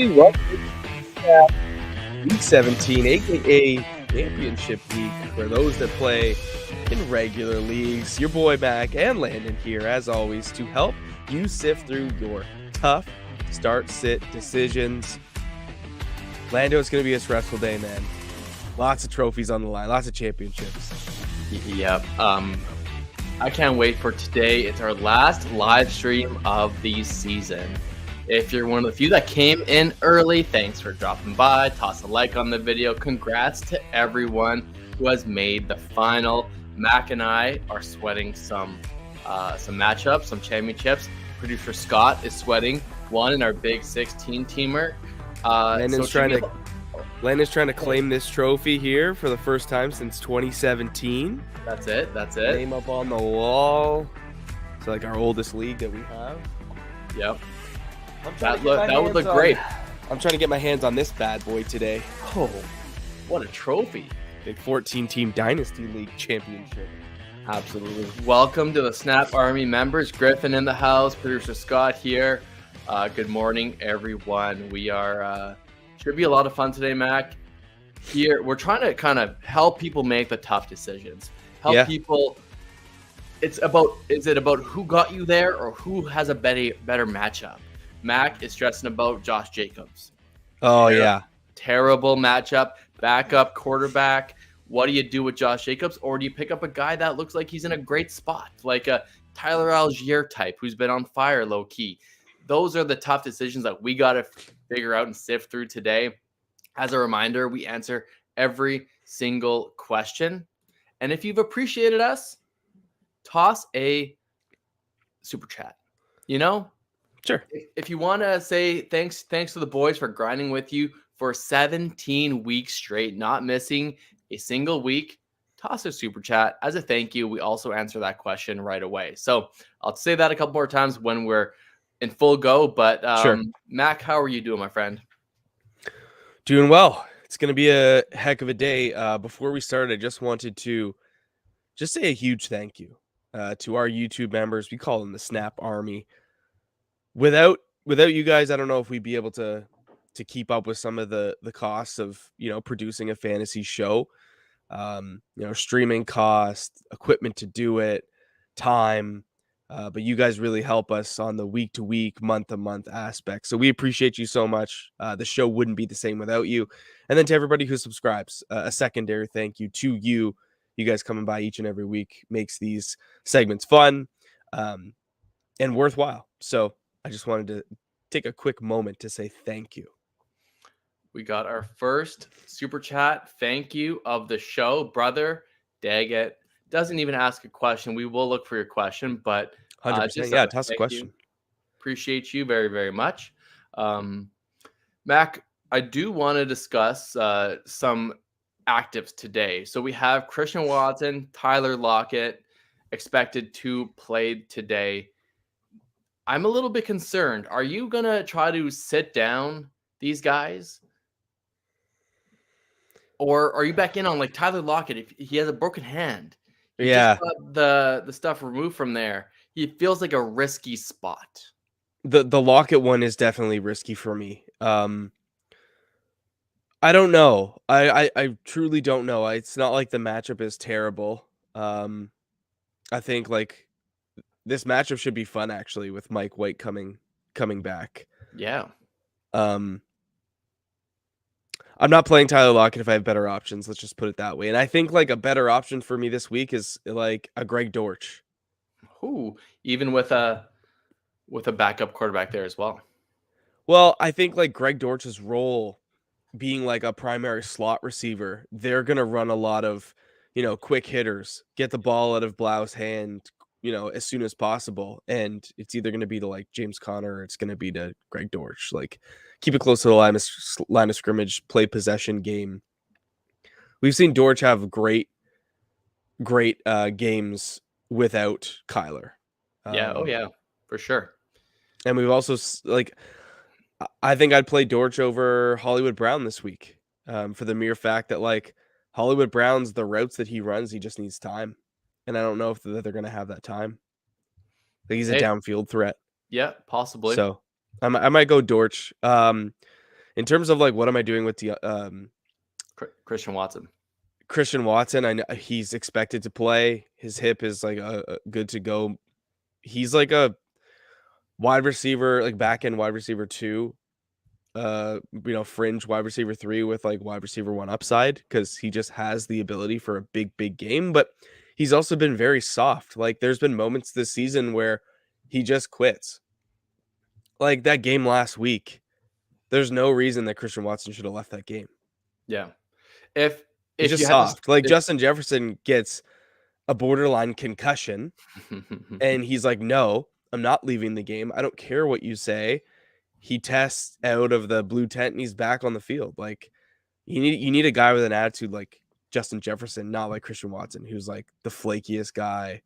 everybody. Welcome to Week 17, aka Championship Week, for those that play in regular leagues. Your boy Mack and Landon here, as always, to help you sift through your tough start-sit decisions. Lando, it's going to be a stressful day, man. Lots of trophies on the line, lots of championships. Yep. I can't wait for today. It's our last live stream of the season. If you're one of the few that came in early, thanks for dropping by. Toss a like on the video. Congrats to everyone who has made the final. Mac and I are sweating some matchups, some championships. Producer Scott is sweating one in our big 16 teamer. Landon's trying to claim this trophy here for the first time since 2017. That's it. Name up on the wall. It's like our oldest league that we have. Yep. That would look great. I'm trying to get my hands on this bad boy today. Oh, what a trophy. Big 14-team Dynasty League championship. Absolutely. Welcome to the Snap Army members. Griffin in the house. Producer Scott here. Good morning, everyone. We are... should be a lot of fun today, Mac. Here, we're trying to kind of help people make the tough decisions. Help people. Is it about who got you there or who has a better matchup? Mac is stressing about Josh Jacobs. Oh, yeah. Terrible matchup. Backup quarterback. What do you do with Josh Jacobs? Or do you pick up a guy that looks like he's in a great spot, like a Tyler Algier type who's been on fire low key? Those are the tough decisions that we got to figure out and sift through today. As a reminder, we answer every single question. And if you've appreciated us, toss a super chat. Sure. If you want to say thanks to the boys for grinding with you for 17 weeks straight, not missing a single week, toss a super chat. As a thank you, we also answer that question right away. So I'll say that a couple more times when we're in full go. But sure. Mac, how are you doing, my friend? Doing well. It's going to be a heck of a day. Before we start, I just wanted to just say a huge thank you to our YouTube members. We call them the Snap Army. Without you guys, I don't know if we'd be able to keep up with some of the costs of producing a fantasy show. Streaming cost, equipment to do it, time. But you guys really help us on the week-to-week, month-to-month aspect. So we appreciate you so much. The show wouldn't be the same without you. And then to everybody who subscribes, a secondary thank you to you. You guys coming by each and every week makes these segments fun and worthwhile. So I just wanted to take a quick moment to say thank you. We got our first super chat thank you of the show. Brother, Daggett doesn't even ask a question. We will look for your question, but 100%. Toss a question. Appreciate you very, very much. Mac, I do want to discuss some actives today. So we have Christian Watson, Tyler Lockett expected to play today. I'm a little bit concerned. Are you going to try to sit down these guys? Or are you back in on like Tyler Lockett if he has a broken hand? He just got the stuff removed from there. He feels like a risky spot. The Lockett one is definitely risky for me. I don't know. I truly don't know. It's not like the matchup is terrible. I think like this matchup should be fun actually with Mike White coming back. Yeah. I'm not playing Tyler Lockett if I have better options. Let's just put it that way. And I think like a better option for me this week is like a Greg Dortch. Ooh, even with a backup quarterback there as well. Well, I think like Greg Dortch's role being like a primary slot receiver, they're going to run a lot of, quick hitters, get the ball out of Blau's hand, as soon as possible. And it's either going to be to like James Conner or it's going to be to Greg Dortch. Like keep it close to the line of scrimmage, play possession game. We've seen Dortch have great games without Kyler. Yeah, for sure. And we've also I think I'd play Dortch over Hollywood Brown this week for the mere fact that like Hollywood Brown's the routes that he runs, he just needs time. And I don't know if they're going to have that time. Like he's a downfield threat. Yeah, possibly. So I might go Dortch. In terms of like what am I doing with the Christian Watson. Christian Watson, I know he's expected to play. His hip is like a good to go. He's like a wide receiver, like back end wide receiver 2, fringe wide receiver 3 with like wide receiver 1 upside, because he just has the ability for a big game. But he's also been very soft. Like there's been moments this season where he just quits. Like that game last week, there's no reason that Christian Watson should have left that game. Yeah. If He's if just you had soft. Like to, Justin Jefferson gets a borderline concussion and he's like, no, I'm not leaving the game. I don't care what you say. He tests out of the blue tent and he's back on the field. Like you need a guy with an attitude like Justin Jefferson, not like Christian Watson, who's like the flakiest guy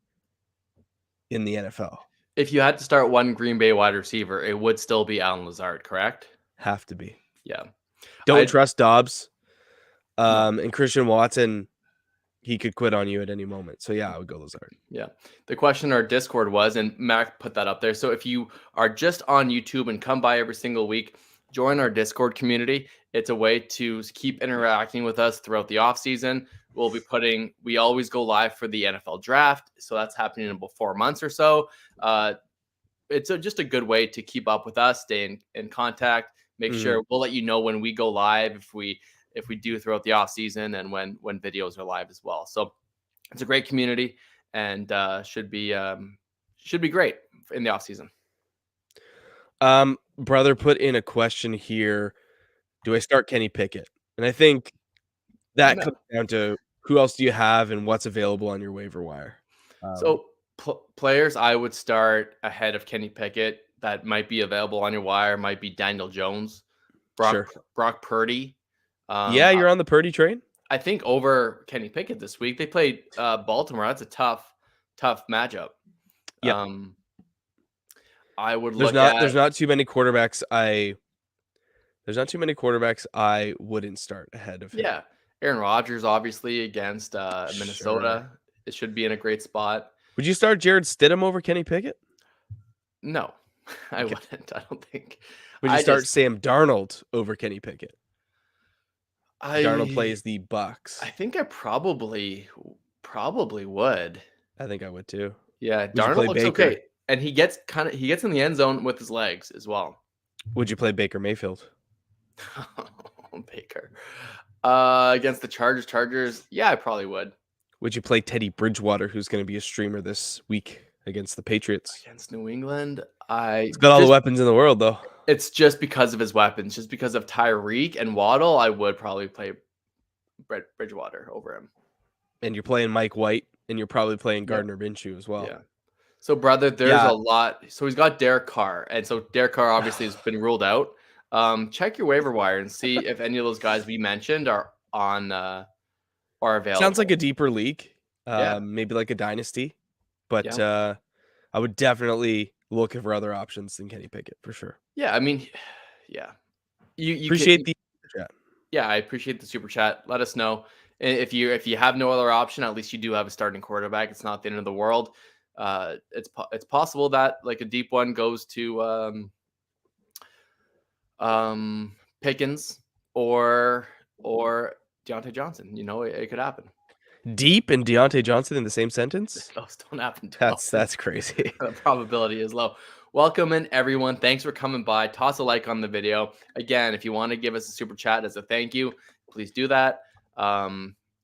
in the NFL. if you had to start one Green Bay wide receiver, it would still be Alan Lazard, correct? Have to be. Yeah. Don't I trust Dobbs. no. And Christian Watson, he could quit on you at any moment. So yeah, I would go Lazard. Yeah. The question in our Discord was, and Mac put that up there. So if you are just on YouTube and come by every single week, join our Discord community. It's a way to keep interacting with us throughout the off season. We always go live for the NFL draft. So that's happening in about 4 months or so. It's just a good way to keep up with us, stay in contact, make sure we'll let you know when we go live, if we do throughout the off season, and when videos are live as well. So it's a great community and should be great in the off season. Brother put in a question here. Do I start Kenny Pickett? And I think that comes down to who else do you have and what's available on your waiver wire. So players I would start ahead of Kenny Pickett that might be available on your wire might be Daniel Jones, Brock Purdy. Yeah, you're on the Purdy train. I think over Kenny Pickett this week. They played Baltimore. That's a tough matchup. Yeah. I would there's not too many quarterbacks I wouldn't start ahead of him. Yeah. Aaron Rodgers, obviously, against Minnesota. Sure. It should be in a great spot. Would you start Jared Stidham over Kenny Pickett? No, I wouldn't. I don't think. Would you start Sam Darnold over Kenny Pickett? Darnold plays the Bucks. I think I probably would. I think I would too. Yeah, Darnold looks okay. And he gets in the end zone with his legs as well. Would you play Baker Mayfield? Baker. Against the Chargers, yeah, I probably would. Would you play Teddy Bridgewater, who's going to be a streamer this week against the Patriots? Against New England, he's got all the weapons in the world, though. It's just because of his weapons, just because of Tyreek and Waddle. I would probably play Bridgewater over him. And you're playing Mike White, and you're probably playing Gardner Minshew as well. Yeah. So, brother, there's a lot. So he's got Derek Carr, and so Derek Carr obviously has been ruled out. Check your waiver wire and see if any of those guys we mentioned are available. Sounds like a deeper league, maybe like a dynasty, but I would definitely look for other options than Kenny Pickett for sure. Yeah, I mean, yeah, you appreciate the super chat. Yeah, I appreciate the super chat. Let us know if you have no other option. At least you do have a starting quarterback. It's not the end of the world. It's possible that like a deep one goes to Pickens or Deontay Johnson. You know, it could happen. Deep and Deontay Johnson in the same sentence? Those don't happen. That's crazy. The probability is low. Welcome in, everyone. Thanks for coming by. Toss a like on the video. Again, if you want to give us a super chat as a thank you, please do that.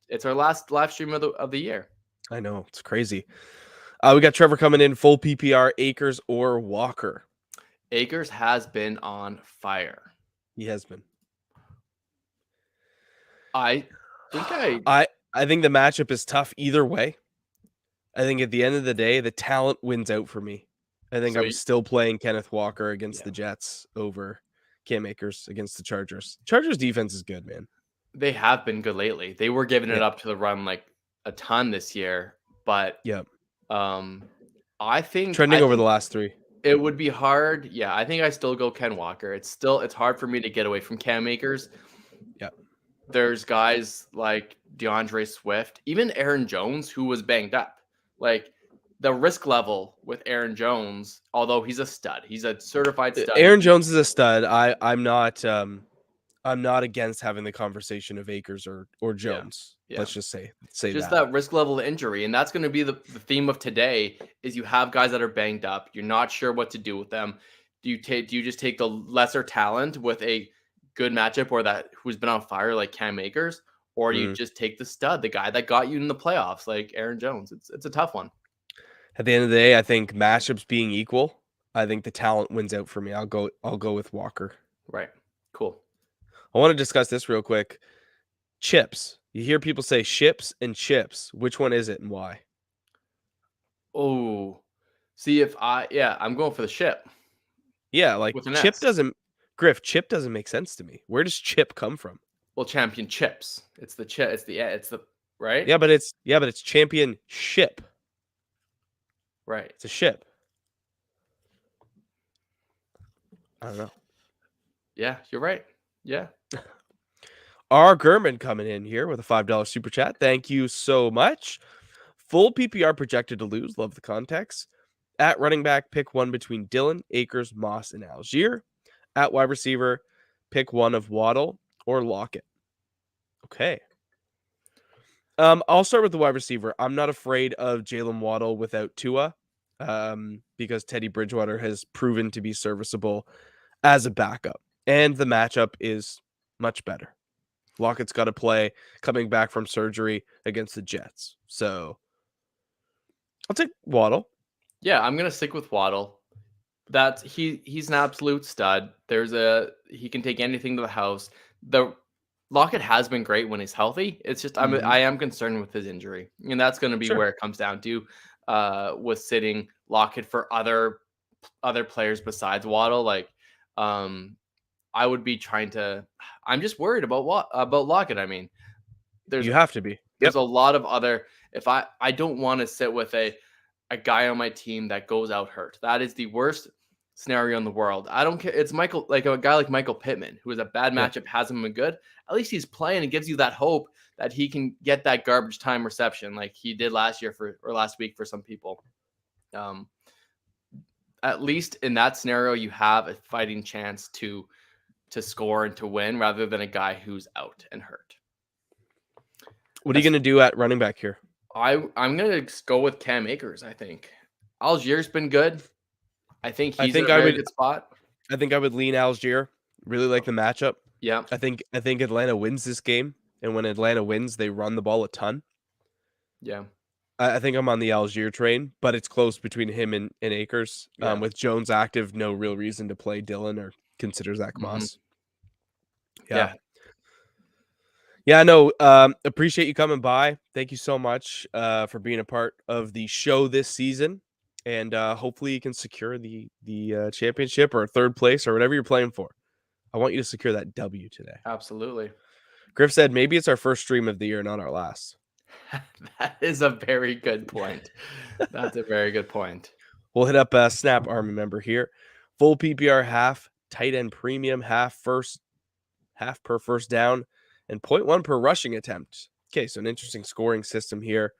It's our last live stream of the year. I know. It's crazy. We got Trevor coming in, full PPR, Akers or Walker. Akers has been on fire. He has been. I think the matchup is tough either way. I think at the end of the day, the talent wins out for me. I think I'm still playing Kenneth Walker against the Jets over Cam Akers against the Chargers. Chargers defense is good, man. They have been good lately. They were giving it up to the run like a ton this year, but I think trending over the last 3. It would be hard. Yeah, I think I still go Ken Walker. It's hard for me to get away from Cam Akers. Yeah. There's guys like DeAndre Swift, even Aaron Jones, who was banged up. Like the risk level with Aaron Jones, although he's a stud, he's a certified stud. Aaron Jones is a stud. I'm not I'm not against having the conversation of Akers or Yeah. Jones. Yeah. Let's just say Just that. that risk level of injury. And that's going to be the theme of today is you have guys that are banged up. You're not sure what to do with them. Do you just take the lesser talent with a good matchup or that who's been on fire like Cam Akers? Or do you Mm. just take the stud, the guy that got you in the playoffs, like Aaron Jones? It's a tough one. At the end of the day, I think matchups being equal, I think the talent wins out for me. I'll go with Walker. Right. Cool. I want to discuss this real quick. Chips. You hear people say ships and chips. Which one is it and why? Oh, I'm going for the ship Yeah, like with an chip S. doesn't Griff, chip doesn't make sense to me. Where does chip come from? Well, championships. It's the chip. It's the right. Yeah, but it's championship. Right. It's a ship. I don't know. Yeah, you're right. Yeah. R. Gurman coming in here with a $5 super chat. Thank you so much. Full PPR projected to lose. Love the context. At running back, pick one between Dylan, Akers, Moss, and Algier. At wide receiver, pick one of Waddle or Lockett. Okay. I'll start with the wide receiver. I'm not afraid of Jalen Waddle without Tua, because Teddy Bridgewater has proven to be serviceable as a backup, and the matchup is much better. Lockett's got to play coming back from surgery against the Jets, so I'll take Waddle. Yeah, I'm gonna stick with Waddle. He's an absolute stud. He can take anything to the house. The Lockett has been great when he's healthy. It's just Mhm. I am concerned with his injury, and that's going to be Sure. where it comes down to with sitting Lockett for other players besides Waddle. Like, I would be trying to. I'm just worried about what about Lockett. I mean, there's You have to be. there's Yep. a lot of other. If I don't want to sit with a guy on my team that goes out hurt. That is the worst scenario in the world. I don't care. It's Michael, like a guy like Michael Pittman, who is a bad Yeah. matchup, hasn't been good. At least he's playing and gives you that hope that he can get that garbage time reception like he did last week for some people. Um, at least in that scenario, you have a fighting chance to score and to win rather than a guy who's out and hurt. What are you going to do at running back here? I'm gonna go with Cam Akers. I think Algier's been good. I think I he's in think a I very would. good spot. I think I would lean Algier. Really like the matchup. Yeah, I think Atlanta wins this game, and when Atlanta wins, they run the ball a ton. yeah, I think I'm on the Algier train, but it's close between him and Akers. yeah. With Jones active, no real reason to play Dylan or consider Zach Mhm. Moss. Yeah. Yeah, Yeah, no, appreciate you coming by. Thank you so much for being a part of the show this season. And hopefully you can secure the championship or third place or whatever you're playing for. I want you to secure that W today. absolutely. Griff said maybe it's our first stream of the year, not our last. That is a very good point. That's a very good point. We'll hit up a Snap Army member here. Full PPR half, tight end premium half per first down, and 0.1 per rushing attempt. Okay, so an interesting scoring system here.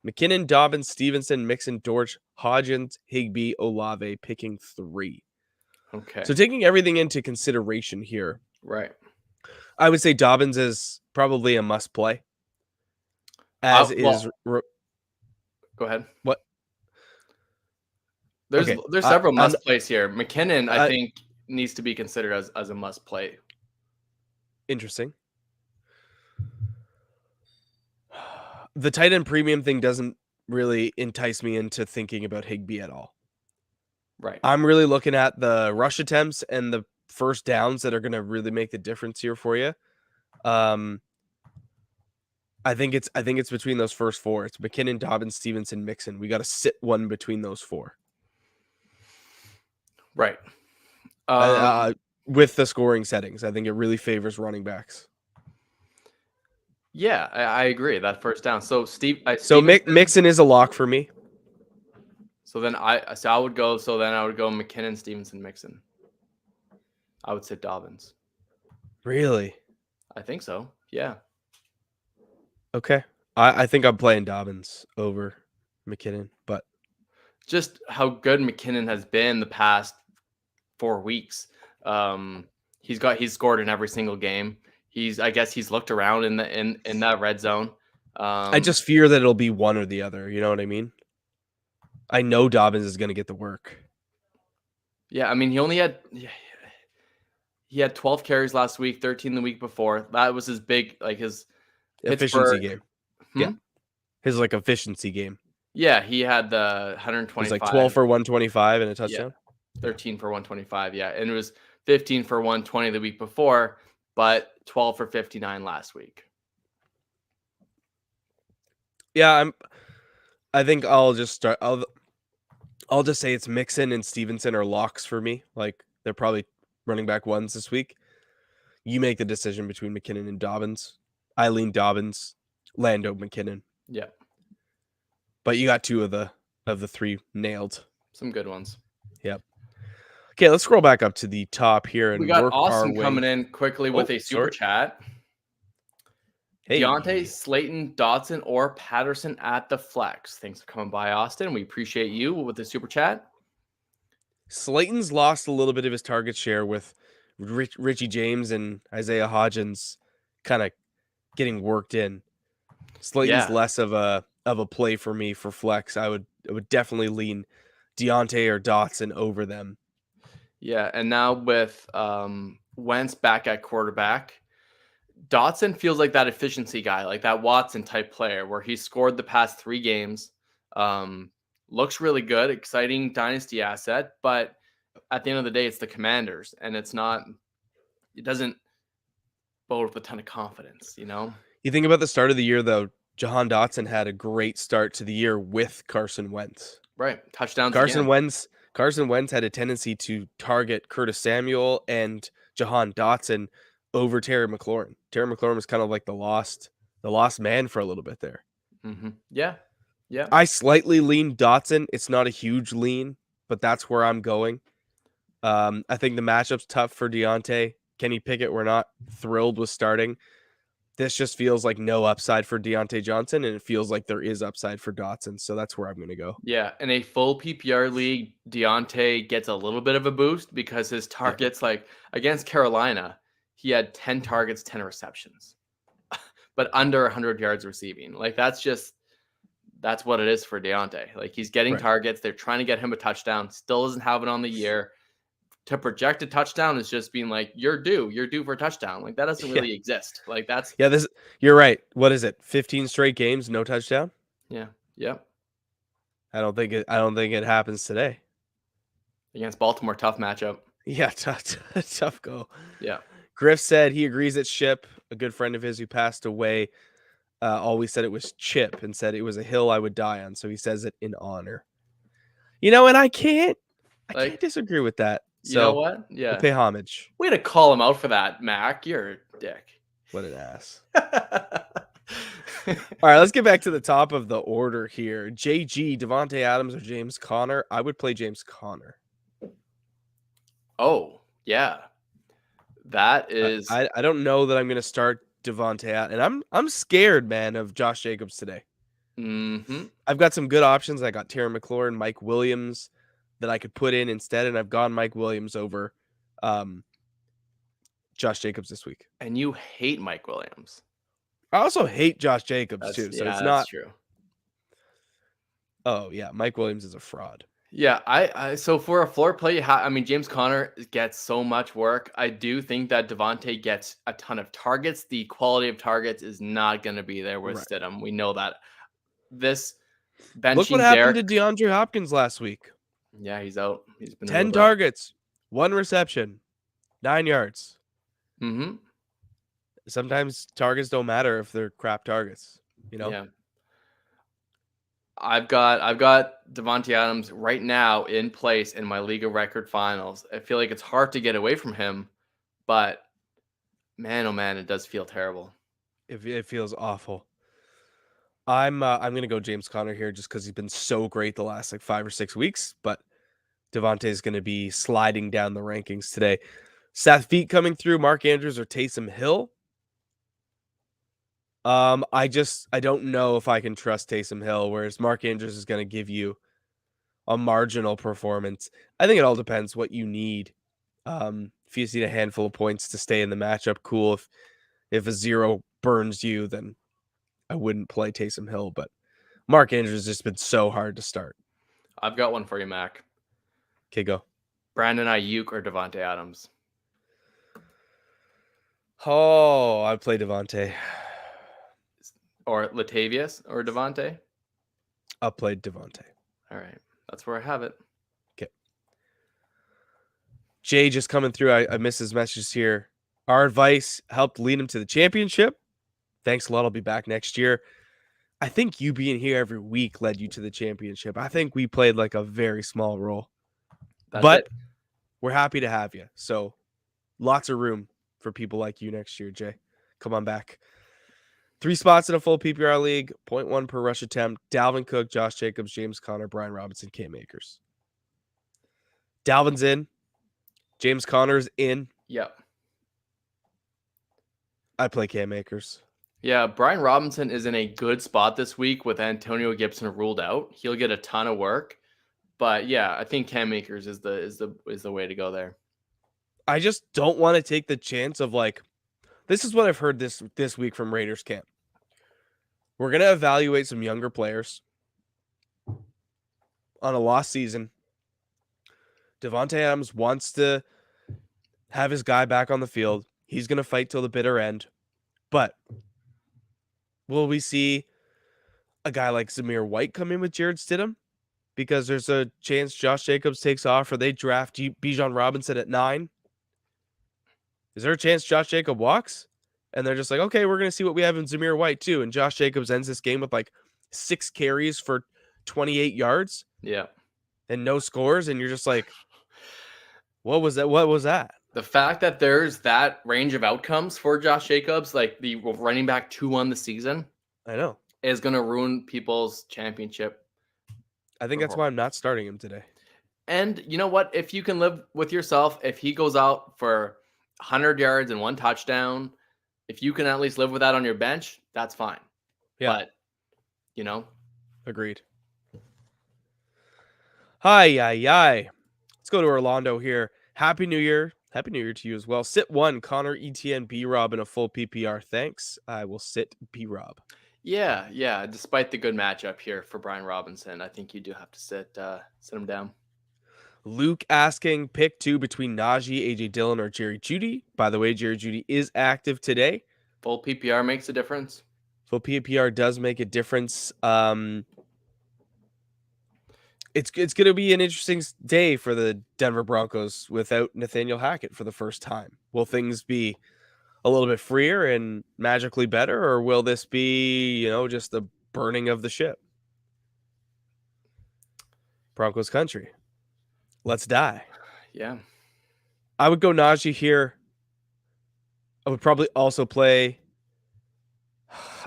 McKinnon, Dobbins, Stevenson, Mixon, Dortch, Hodgins, Higbee, Olave, picking 3. Okay. So taking everything into consideration here, Right. I would say Dobbins is probably a must play. As is Go ahead. what? There's Okay, several must plays here. McKinnon, I I think, needs to be considered as a must play. interesting. The tight end premium thing doesn't really entice me into thinking about Higbee at all. Right. I'm really looking at the rush attempts and the first downs that are going to really make the difference here for you. I think it's between those first 4. It's McKinnon, Dobbins, Stevenson, Mixon. We got to sit one between those 4. Right. With the scoring settings, I think it really favors running backs. Yeah, I agree. That first down. So Mixon is a lock for me. So then I would go. So then I would go McKinnon, Stevenson, Mixon. I would sit Dobbins. Really? I think so. Yeah. Okay. I think I'm playing Dobbins over McKinnon, but just how good McKinnon has been the past 4 weeks. He's scored in every single game. I guess he's looked around in that red zone. I just fear that it'll be one or the other. You know what I mean? I know Dobbins is going to get the work. Yeah, I mean, he had 12 carries last week, 13 the week before. That was his big, like, his Efficiency Pittsburgh. game. Hmm? Yeah. His like efficiency game. Yeah, he had the It 125. was like 12 for 125 and a Yeah, touchdown. 13 for 125. Yeah, and it was 15 for 120 the week before, but 12 for 59 last week. Yeah, I think I'll just start. I'll just say it's Mixon and Stevenson are locks for me. Like they're probably running back ones this week. You make the decision between McKinnon and Dobbins. I lean Dobbins, Lando, McKinnon. Yeah, But you got two of the three nailed. some good ones. Yep. Okay, let's scroll back up to the top here and We got work our Austin way. coming in quickly with Oh, a super sorry. chat. Hey. Deontay, Slayton, Dotson, or Patterson at the flex. Thanks for coming by, Austin. We appreciate you with the super chat. Slayton's lost a little bit of his target share with Richie James and Isaiah Hodgins kind of getting worked in. Slayton's less of a play for me for flex. I would definitely lean Deontay or Dotson over them. Yeah, and now with Wentz back at quarterback, Dotson feels like that efficiency guy, like that Watson type player where he scored the past 3 games. Looks really good, exciting dynasty asset, but at the end of the day, it's the Commanders, and it doesn't bode with a ton of confidence, you know? You think about the start of the year, though, Jahan Dotson had a great start to the year with Carson Wentz. Right. Touchdowns Carson again. Wentz had a tendency to target Curtis Samuel and Jahan Dotson over Terry McLaurin. Terry McLaurin was kind of like the lost man for a little bit there. Mm-hmm. Yeah. Yeah. I slightly lean Dotson. It's not a huge lean, but that's where I'm going. I think the matchup's tough for Deontay. Kenny Pickett, we're not thrilled with starting. This just feels like no upside for Deontay Johnson, and it feels like there is upside for Dotson. So that's where I'm going to go. Yeah. In a full PPR league, Deontay gets a little bit of a boost because his targets, like against Carolina, he had 10 targets, 10 receptions, but under 100 yards receiving. Like that's what it is for Deontay. Like he's getting targets. They're trying to get him a touchdown. Still doesn't have it on the year. To project a touchdown is just being like, you're due for a touchdown. Like that doesn't really exist. Like that's you're right. What is it? 15 straight games, no touchdown? Yeah. Yep. I don't think it happens today. Against Baltimore, tough matchup. Yeah, tough go. Yeah. Griff said he agrees that Chip, a good friend of his who passed away, always said it was Chip and said it was a hill I would die on. So he says it in honor. And I can't disagree with that. So, you know what? Yeah. We'll pay homage. Way to call him out for that, Mac. You're a dick. What an ass. All right, let's get back to the top of the order here. JG, Devontae Adams, or James Conner? I would play James Conner. Oh, yeah. That is. I don't know that I'm going to start Devontae, and I'm scared, man, of Josh Jacobs today. Mm-hmm. I've got some good options. I got Terry McLaurin, Mike Williams that I could put in instead, and I've gone Mike Williams over Josh Jacobs this week. And you hate Mike Williams. I also hate Josh Jacobs too, so it's not true. Oh yeah, Mike Williams is a fraud. Yeah, I so for a floor play, James Conner gets so much work. I do think that Devontae gets a ton of targets. The quality of targets is not going to be there with Stidham. We know that. This benching Look what happened to DeAndre Hopkins last week. Yeah, he's out. He's been 10 targets, 1 reception, 9 yards. Mm-hmm. Sometimes targets don't matter if they're crap targets, Yeah. I've got Devontae Adams right now in place in my league of record finals. I feel like it's hard to get away from him, but man, oh man, it does feel terrible. It feels awful. I'm gonna go James Conner here just because he's been so great the last 5 or 6 weeks, but Devontae is gonna be sliding down the rankings today. Seth Feet coming through, Mark Andrews or Taysom Hill. I don't know if I can trust Taysom Hill, whereas Mark Andrews is gonna give you a marginal performance. I think it all depends what you need. if you just need a handful of points to stay in the matchup, cool. If a 0 burns you, then I wouldn't play Taysom Hill. But Mark Andrews has just been so hard to start. I've got one for you, Mac. Okay, go. Brandon Ayuk or Devontae Adams? Oh, I play Devontae. Or Latavius or Devontae? I'll play Devontae. All right. That's where I have it. Okay. Jay just coming through. I missed his messages here. Our advice helped lead him to the championship. Thanks a lot. I'll be back next year. I think you being here every week led you to the championship. I think we played like a very small role. But we're happy to have you. So lots of room for people like you next year, Jay. Come on back. 3 spots in a full PPR league, 0.1 per rush attempt. Dalvin Cook, Josh Jacobs, James Conner, Brian Robinson, Cam Akers. Dalvin's in. James Conner's in. Yep. I play Cam Akers. Yeah, Brian Robinson is in a good spot this week with Antonio Gibson ruled out. He'll get a ton of work. But yeah, I think Cam Akers is the way to go there. I just don't want to take the chance of this is what I've heard this week from Raiders camp. We're going to evaluate some younger players on a lost season. Devontae Adams wants to have his guy back on the field. He's going to fight till the bitter end. But will we see a guy like Zamir White come in with Jared Stidham? Because there's a chance Josh Jacobs takes off or they draft Bijan Robinson at 9. Is there a chance Josh Jacobs walks? And they're just like, okay, we're going to see what we have in Zamir White too. And Josh Jacobs ends this game with 6 carries for 28 yards. Yeah. And no scores. And you're just like, what was that? What was that? The fact that there's that range of outcomes for Josh Jacobs, like the running back 2 on the season, I know, is going to ruin people's championship. I think that's why I'm not starting him today. And you know what? If you can live with yourself, if he goes out for 100 yards and 1 touchdown, if you can at least live with that on your bench, that's fine. Yeah. But, Agreed. Hi. Let's go to Orlando here. Happy New Year. Happy New Year to you as well. Sit 1, Connor, ETN, B-Rob in a full PPR. Thanks. I will sit B-Rob. Yeah. Despite the good matchup here for Brian Robinson, I think you do have to sit him down. Luke asking pick 2 between Najee, AJ Dillon, or Jerry Jeudy. By the way, Jerry Jeudy is active today. Full PPR makes a difference. Full PPR does make a difference. It's going to be an interesting day for the Denver Broncos without Nathaniel Hackett for the first time. Will things be a little bit freer and magically better, or will this be, just the burning of the ship? Broncos country. Let's die. Yeah. I would go Najee here. I would probably also play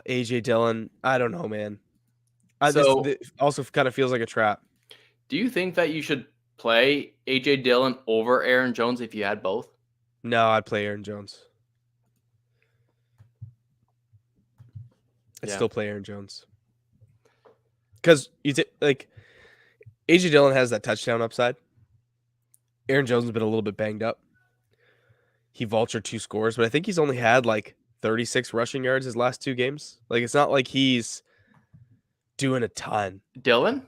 AJ Dillon. I don't know, man. This also kind of feels like a trap. Do you think that you should play AJ Dillon over Aaron Jones if you had both? No, I'd play Aaron Jones. I'd still play Aaron Jones. Because AJ Dillon has that touchdown upside. Aaron Jones has been a little bit banged up. He vultured 2 scores, but I think he's only had 36 rushing yards his last 2 games. It's not like he's doing a ton. Dillon?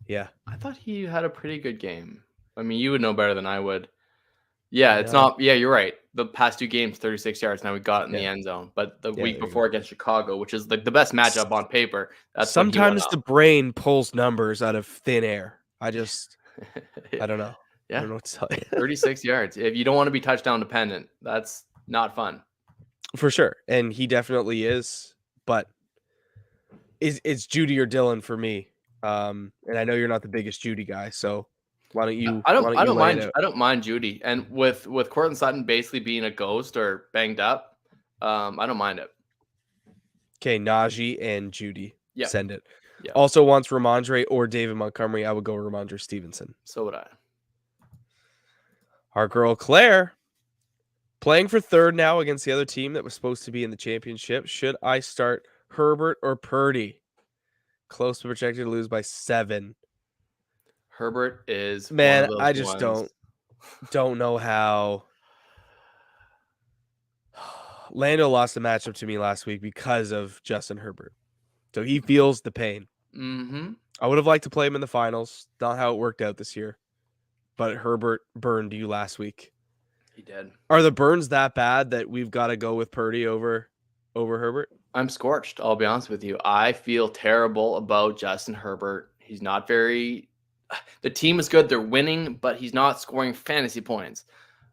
Yeah. I thought he had a pretty good game. I mean, you would know better than I would. Yeah, it's not. Yeah, you're right. The past 2 games, 36 yards. Now we got it in the end zone. But the week before against Chicago, which is the best matchup on paper. That's sometimes the brain pulls numbers out of thin air. I don't know. Yeah. I don't know what to tell you. 36 yards. If you don't want to be touchdown dependent, that's not fun. For sure. And he definitely is. But it's Jeudy or Dillon for me. And I know you're not the biggest Jeudy guy, so why don't you? I don't mind Jeudy, and with Courtland Sutton basically being a ghost or banged up, I don't mind it. Okay, Najee and Jeudy. Yeah. Send it. Yeah. Also wants Ramondre or David Montgomery. I would go Ramondre Stevenson. So would I. Our girl Claire playing for 3rd now against the other team that was supposed to be in the championship. Should I start Herbert or Purdy? Close to projected to lose by 7. Herbert is I just don't know how Lando lost the matchup to me last week because of Justin Herbert. So he feels the pain. Mm-hmm. I would have liked to play him in the finals. Not how it worked out this year. But Herbert burned you last week. He did. Are the burns that bad that we've got to go with Purdy over Herbert? I'm scorched. I'll be honest with you. I feel terrible about Justin Herbert. He's not very. The team is good. They're winning, but he's not scoring fantasy points.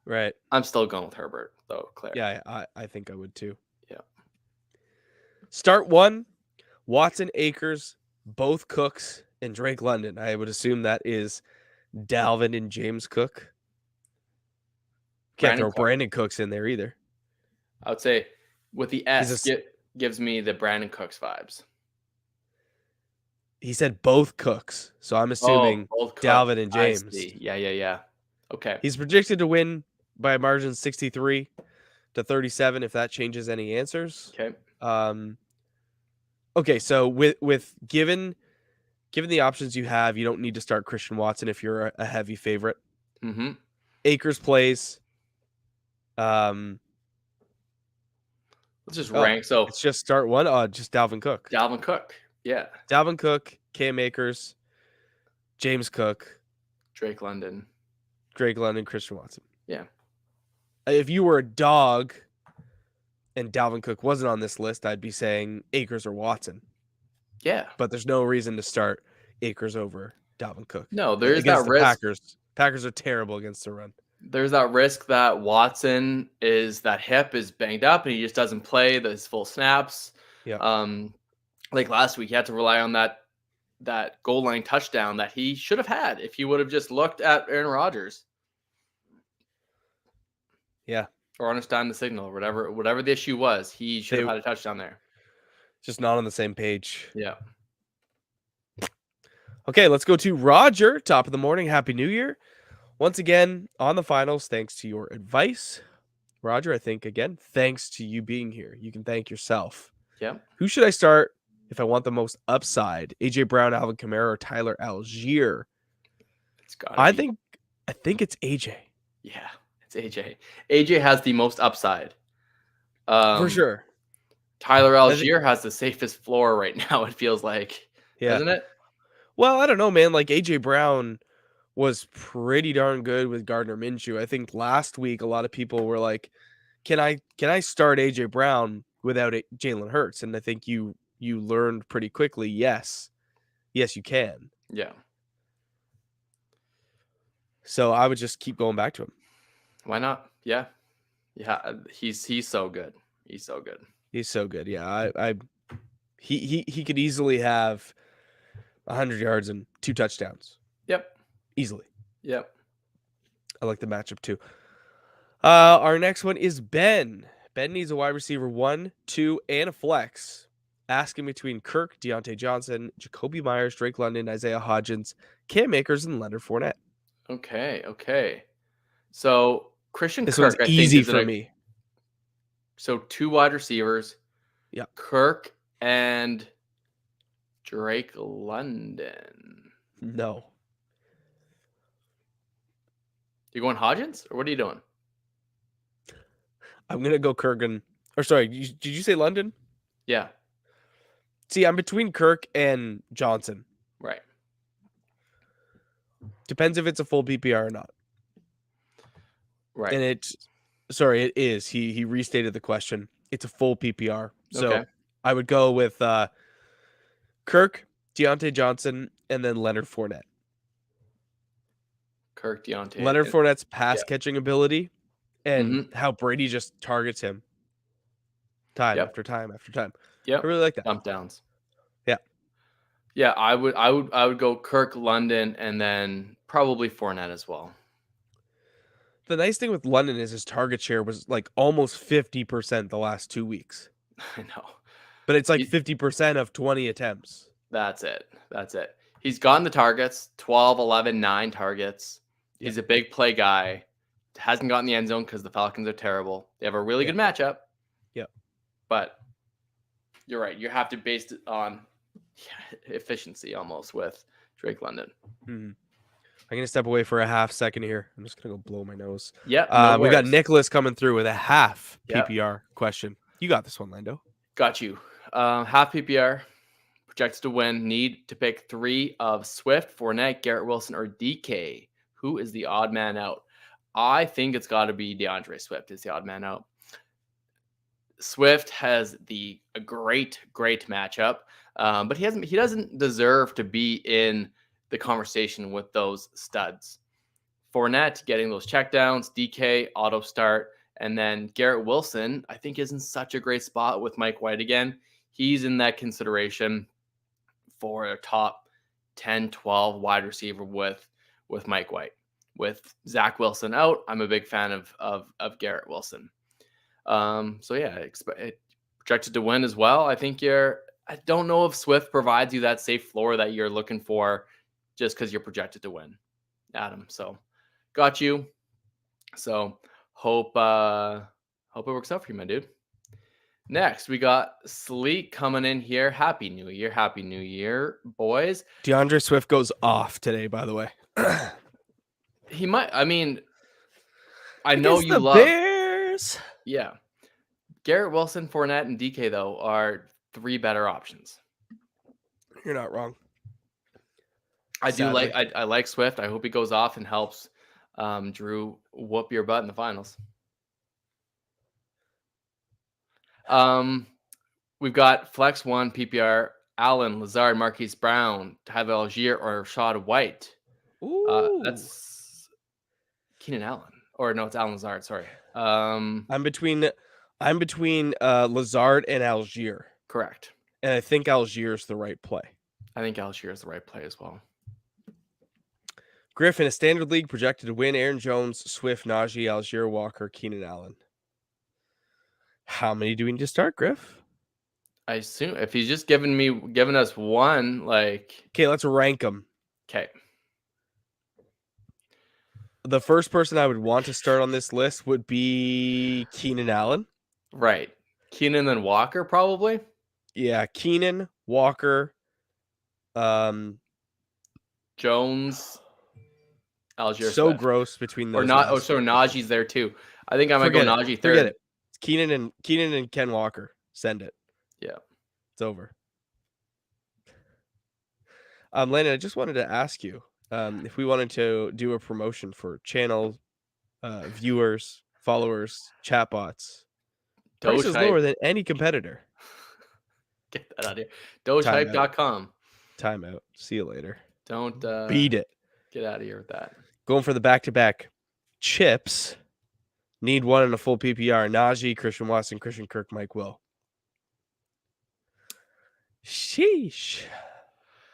Right. I'm still going with Herbert, though, Claire. Yeah, I think I would too. Yeah. Start one, Watson, Akers, both Cooks, and Drake London. I would assume that is Dalvin and James Cook. Can't throw Brandon Cooks in there either. I would say with the S, gives me the Brandon Cooks vibes. He said both Cooks, so I'm assuming both Dalvin and James. Yeah. Okay. He's projected to win by a margin 63 to 37 if that changes any answers. Okay. Okay, so with given the options you have, you don't need to start Christian Watson if you're a heavy favorite. Mm-hmm. Akers plays. Let's just rank. So it's just start one. Just Dalvin Cook. Dalvin Cook. Yeah. Dalvin Cook, Cam Akers, James Cook, Drake London, Christian Watson. Yeah. If you were a dog and Dalvin Cook wasn't on this list, I'd be saying Akers or Watson. Yeah. But there's no reason to start Akers over Dalvin Cook. No, there is that risk. Packers are terrible against the run. There's that risk that Watson that hip is banged up and he just doesn't play his full snaps. Yeah. Like last week, he had to rely on that goal line touchdown that he should have had if he would have just looked at Aaron Rodgers. Yeah. Or understand the signal, or whatever the issue was, he should have had a touchdown there. Just not on the same page. Yeah. Okay, let's go to Roger. Top of the morning. Happy New Year. Once again, on the finals, thanks to your advice. Roger, I think, again, thanks to you being here. You can thank yourself. Yeah. Who should I start if I want the most upside? AJ Brown, Alvin Kamara, or Tyler Algier? I think it's AJ. Yeah, it's AJ. AJ has the most upside. For sure. Tyler Algier has the safest floor right now, it feels like. Yeah. Doesn't it? Well, I don't know, man. Like AJ Brown was pretty darn good with Gardner Minshew. I think last week a lot of people were like, "Can I start AJ Brown without Jalen Hurts?" And I think you learned pretty quickly, yes, you can. Yeah. So I would just keep going back to him. Why not? Yeah. He's so good. He's so good. He's so good. Yeah, he could easily have 100 yards and 2 touchdowns. Yep. Easily. Yep. I like the matchup too. Our next one is Ben. Ben needs a wide receiver 1, 2, and a flex. Asking between Kirk, Deontay Johnson, Jacoby Myers, Drake London, Isaiah Hodgins, Cam Akers, and Leonard Fournette. Okay. So Christian this Kirk, one's easy for me. So 2 wide receivers. Yeah. Kirk and Drake London. No. You going Hodgins, or what are you doing? I'm gonna go Kirk and, or sorry, did you say London? Yeah. See, I'm between Kirk and Johnson. Right. Depends if it's a full PPR or not. Right. And it is. He restated the question. It's a full PPR. So I would go with Kirk, Deontay Johnson, and then Leonard Fournette. Kirk, Deontay. Leonard Fournette's pass catching ability and how Brady just targets him time after time after time. Yeah. I really like that. Dump downs. Yeah. Yeah, I would go Kirk, London, and then probably Fournette as well. The nice thing with London is his target share was like almost 50% the last 2 weeks. I know. But it's like 50% of 20 attempts. That's it. He's gotten the targets, 12, 11, 9 targets. He's a big play guy. Hasn't gotten the end zone because the Falcons are terrible. They have a really good matchup. Yeah. But you're right. You have to base it on efficiency almost with Drake London. Mm-hmm. I'm gonna step away for a half second here. I'm just gonna go blow my nose. Yep, no We got worries. Nicholas coming through with a half Yep. PPR question. You got this one, Lando. Got you. Half PPR, projected to win. Need to pick 3 of Swift, Fournette, Garrett Wilson, or DK. Who is the odd man out? I think it's got to be DeAndre Swift is the odd man out. Swift has a great matchup, but he doesn't deserve to be in the conversation with those studs. Fournette getting those checkdowns, DK auto start, and then Garrett Wilson I think is in such a great spot with Mike White again. He's in that consideration for a top 10, 12 wide receiver with Mike White. With Zach Wilson out, I'm a big fan of Garrett Wilson. So yeah, projected to win as well. I think I don't know if Swift provides you that safe floor that you're looking for just because you're projected to win, Adam. So got you. So hope it works out for you, my dude. Next, we got Sleek coming in here. Happy New Year, boys. DeAndre Swift goes off today, by the way. He might. I mean, I know Against you the love. Bears. Yeah, Garrett Wilson, Fournette, and DK though are 3 better options. You're not wrong. Sadly. I like Swift. I hope he goes off and helps Drew whoop your butt in the finals. We've got Flex 1 PPR, Allen, Lazard, Marquise Brown, Tyler Algier, or Rashad White. That's Keenan Allen. Or no, it's Allen Lazard. Sorry. I'm between Lazard and Algier. Correct. And I think Algier is the right play. I think Algier is the right play as well. Griff in a standard league projected to win: Aaron Jones, Swift, Najee, Algier, Walker, Keenan Allen. How many do we need to start, Griff? I assume if he's just giving us one, like. Okay, let's rank them. Okay. The first person I would want to start on this list would be Keenan Allen. Right. Keenan and Walker, probably. Yeah, Keenan, Walker, Jones, Algier. So Swift. gross between those. Or not. Oh, so Najee's there too. I think I might go Najee third. Forget it. It's Keenan and Ken Walker. Send it. Yeah. It's over. Landon, I just wanted to ask you if we wanted to do a promotion for channel viewers, followers, chatbots. Price is lower than any competitor. Get that out of here. Dogehype.com. Timeout. See you later. Don't beat it. Get out of here with that. Going for the back-to-back chips. Need one in a full PPR. Najee, Christian Watson, Christian Kirk, Mike Will. Sheesh.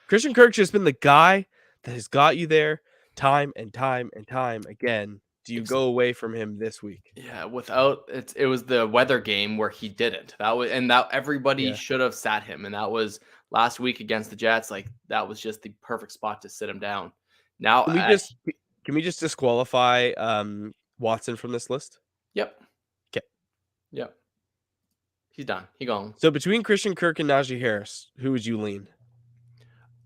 Christian Kirk's just been the guy that has got you there time and time and time again. Do you go away from him this week? Yeah, it was the weather game where he didn't. Everybody should have sat him, and that was last week against the Jets. Like that was just the perfect spot to sit him down. Now can we just disqualify Watson from this list? Yep. Okay. Yep. He's done. He gone. So between Christian Kirk and Najee Harris, who would you lean?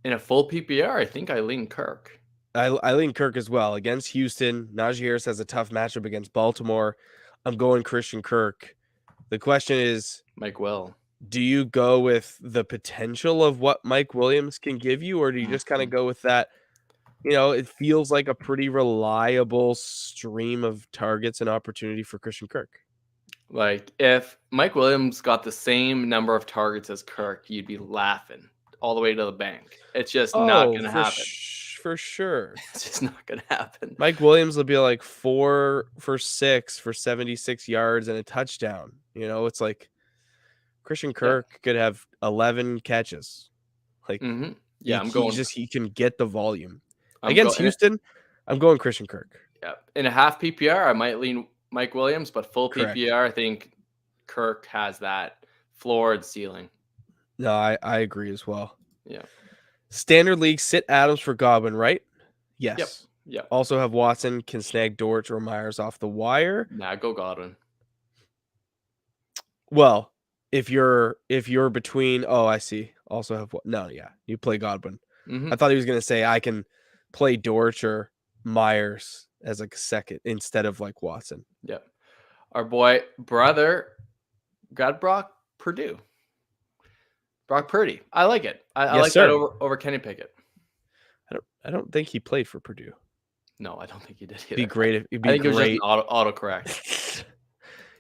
In a full PPR, I think I lean Kirk. I lean Kirk as well. Against Houston, Najee Harris has a tough matchup against Baltimore. I'm going Christian Kirk. The question is, Mike Will. Do you go with the potential of what Mike Williams can give you, or do you just kind of go with that? You know, it feels like a pretty reliable stream of targets and opportunity for Christian Kirk. Like if Mike Williams got the same number of targets as Kirk, you'd be laughing all the way to the bank. It's just not going to happen. For sure. It's just not going to happen. Mike Williams will be like 4 for 6 for 76 yards and a touchdown. You know, it's like Christian Kirk could have 11 catches. Like, yeah, he can get the volume. Against Houston, I'm going Christian Kirk. Yeah. In a half PPR, I might lean Mike Williams, but full Correct. PPR, I think Kirk has that floor and ceiling. No, I agree as well. Yeah. Standard league, sit Adams for Godwin, right? Yes. Yep. Also have Watson, can snag Dortch or Myers off the wire. Nah, go Godwin. Well, if you're between, I see. Also have you play Godwin. I thought he was going to say I can play Dortch or Myers as like a second instead of like Watson. Yep. Our brother got Brock Purdy. I like it. I Yes, like that sir. over Kenny Pickett. I don't think he played for Purdue. No, I don't think he did either. It'd be great. It'd be I think it was just an great. autocorrect.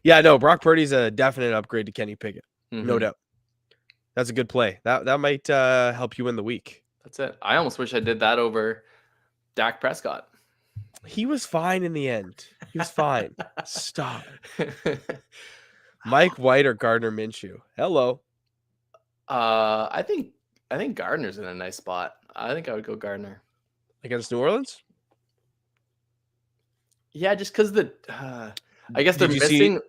Yeah, no, Brock Purdy's a definite upgrade to Kenny Pickett. Mm-hmm. No doubt. That's a good play. That might help you win the week. That's it. I almost wish I did that over Dak Prescott. He was fine in the end. He was fine. Stop. Mike White or Gardner Minshew? Hello. I think Gardner's in a nice spot. I think I would go Gardner Against New Orleans? Yeah, just because I guess they're missing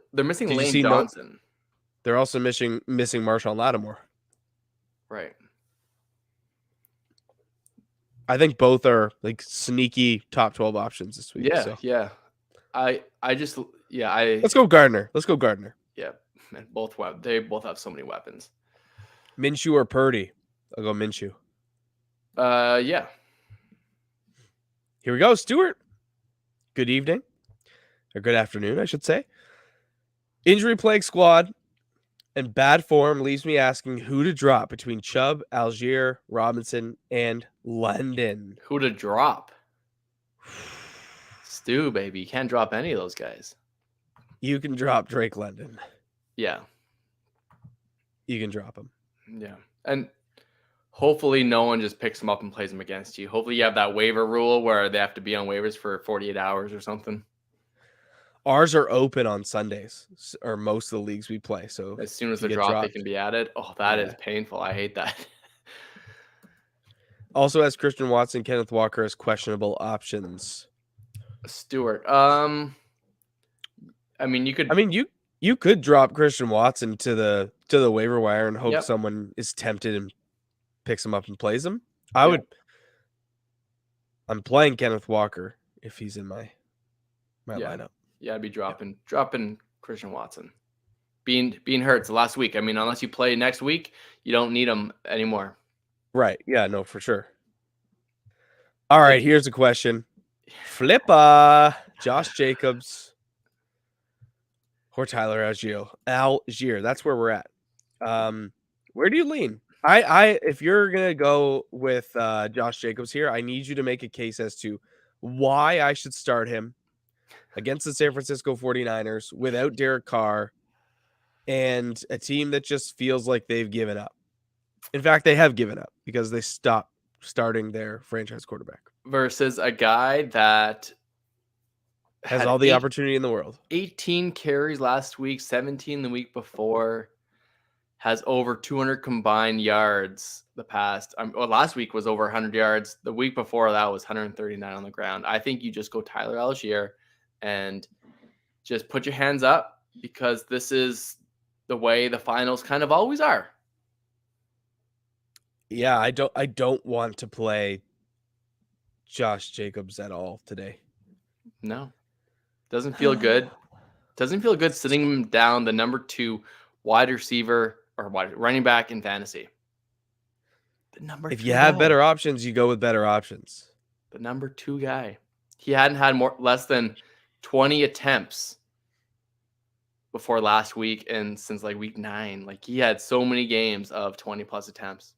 Lane Johnson. They're also missing Marshawn Lattimore. Right. I think both are like sneaky top 12 options this week. Yeah, so. yeah. Let's go Gardner. Yeah, man, they both have so many weapons. Minshew or Purdy? I'll go Minshew. Yeah. Here we go, Stuart. Good evening. Or good afternoon, I should say. Injury plague squad and bad form leaves me asking who to drop between Chubb, Algier, Robinson, and London. Who to drop? Stu, baby. You can't drop any of those guys. You can drop Drake London. Yeah. You can drop him. Yeah. And hopefully no one just picks him up and plays him against you. Hopefully you have that waiver rule where they have to be on waivers for 48 hours or something. Ours are open on Sundays, or most of the leagues we play. So as soon as they're dropped, they can be added. Oh, that is painful. I hate that. Also, as Christian Watson, Kenneth Walker as questionable options. Stuart. I mean, you could drop Christian Watson to the waiver wire and hope someone is tempted and picks him up and plays him. I'm playing Kenneth Walker if he's in my lineup. Yeah, I'd be dropping Christian Watson. Being hurt last week. I mean, unless you play next week, you don't need him anymore. Right. Yeah, no, for sure. All right, here's a question. Flippa, Josh Jacobs or Tyler Algier. That's where we're at. Where do you lean? If you're going to go with Josh Jacobs here, I need you to make a case as to why I should start him against the San Francisco 49ers without Derek Carr and a team that just feels like they've given up. In fact, they have given up because they stopped starting their franchise quarterback. Versus a guy that has all the opportunity in the world. 18 carries last week, 17 the week before, has over 200 combined yards last week was over 100 yards. The week before that was 139 on the ground. I think you just go Tyler Algier and just put your hands up because this is the way the finals kind of always are. Yeah, I don't want to play Josh Jacobs at all today. No. Doesn't feel good. Doesn't feel good sitting him down the number 2 wide receiver or running back in fantasy. If you have better options, you go with better options. The number 2 guy. He hadn't had less than 20 attempts before last week and since like week 9. Like he had so many games of 20 plus attempts.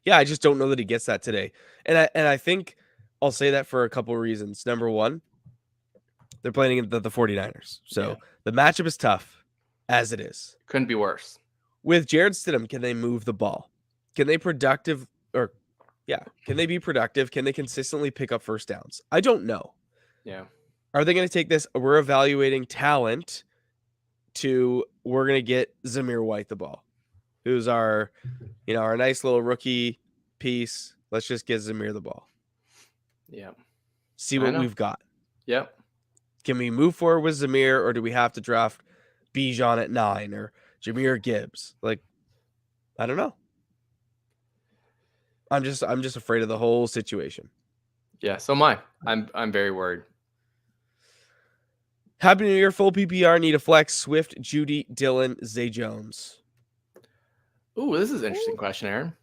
Yeah, I just don't know that he gets that today. And I think I'll say that for a couple of reasons. Number one, they're playing against the 49ers. So the matchup is tough as it is. Couldn't be worse. With Jared Stidham, can they move the ball? Can they be productive? Can they consistently pick up first downs? I don't know. Yeah. Are they going to take this? We're evaluating talent to we're going to get Zamir White the ball, who's our nice little rookie piece. Let's just get Zamir the ball. Yeah. See what we've got. Yep. Can we move forward with Zamir, or do we have to draft Bijan at 9 or Jahmyr Gibbs? Like, I don't know. I'm just afraid of the whole situation. Yeah, so am I. I'm very worried. Happy New Year, full PPR, need a flex, Swift, Judy, Dylan, Zay Jones. Ooh, this is an interesting question, Aaron.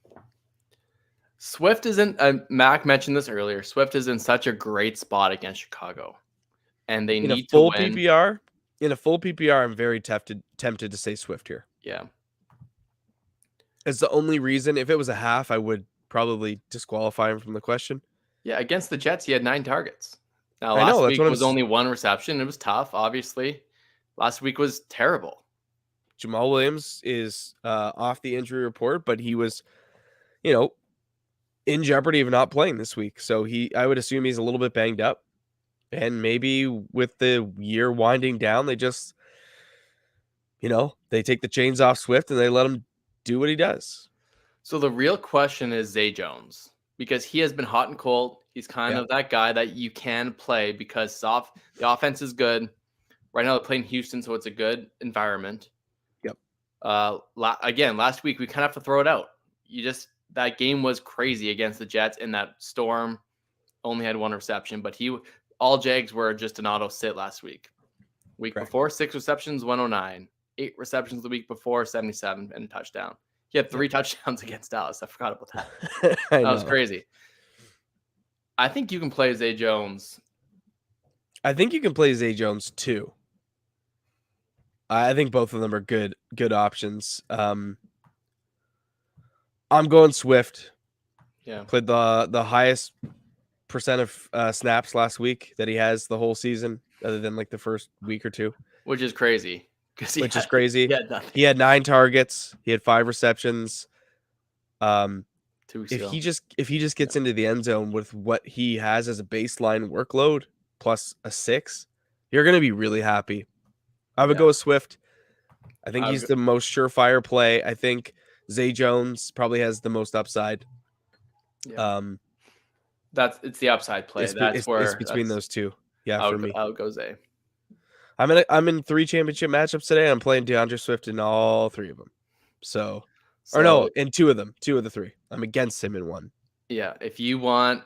Swift isn't. Mac mentioned this earlier. Swift is in such a great spot against Chicago, and they In a need to full win. PPR, I'm very tempted to say Swift here. Yeah, It's the only reason. If it was a half, I would probably disqualify him from the question. yeah. Against the Jets, he had 9 targets. Now, I know last that's week what was only 1 reception. It was tough, obviously. Last week was terrible. Jamal Williams is off the injury report, but he was, you know, in jeopardy of not playing this week. So I would assume he's a little bit banged up. And maybe with the year winding down, they just, they take the chains off Swift and they let him do what he does. So the real question is Zay Jones, because he has been hot and cold. He's kind of that guy that you can play because the offense is good. Right now they're playing Houston, so it's a good environment. Yep. Again, last week we kind of have to throw it out. That game was crazy against the Jets, and that Storm only had 1 reception, but all Jags were just an auto sit last week. Week Correct. before, 6 receptions, 109. 8 receptions the week before, 77, and a touchdown. He had 3 touchdowns against Dallas. I forgot about that. That was crazy. I think you can play Zay Jones. I think you can play Zay Jones too. I think both of them are good options. I'm going Swift. Yeah. Played the highest percent of snaps last week that he has the whole season, other than like the first week or two. Which is crazy. Which is crazy. He He had 9 targets. He had 5 receptions. 2 weeks ago. If he just gets into the end zone with what he has as a baseline workload plus a 6, you're going to be really happy. I would go with Swift. I think he's the most surefire play. I think Zay Jones probably has the most upside. Yeah. It's the upside play. It's between those two. Yeah, for me. I would go Zay. I'm in 3 championship matchups today. I'm playing DeAndre Swift in all 3 of them. In 2 of them, 2 of the 3. I'm against him in 1. Yeah, if you want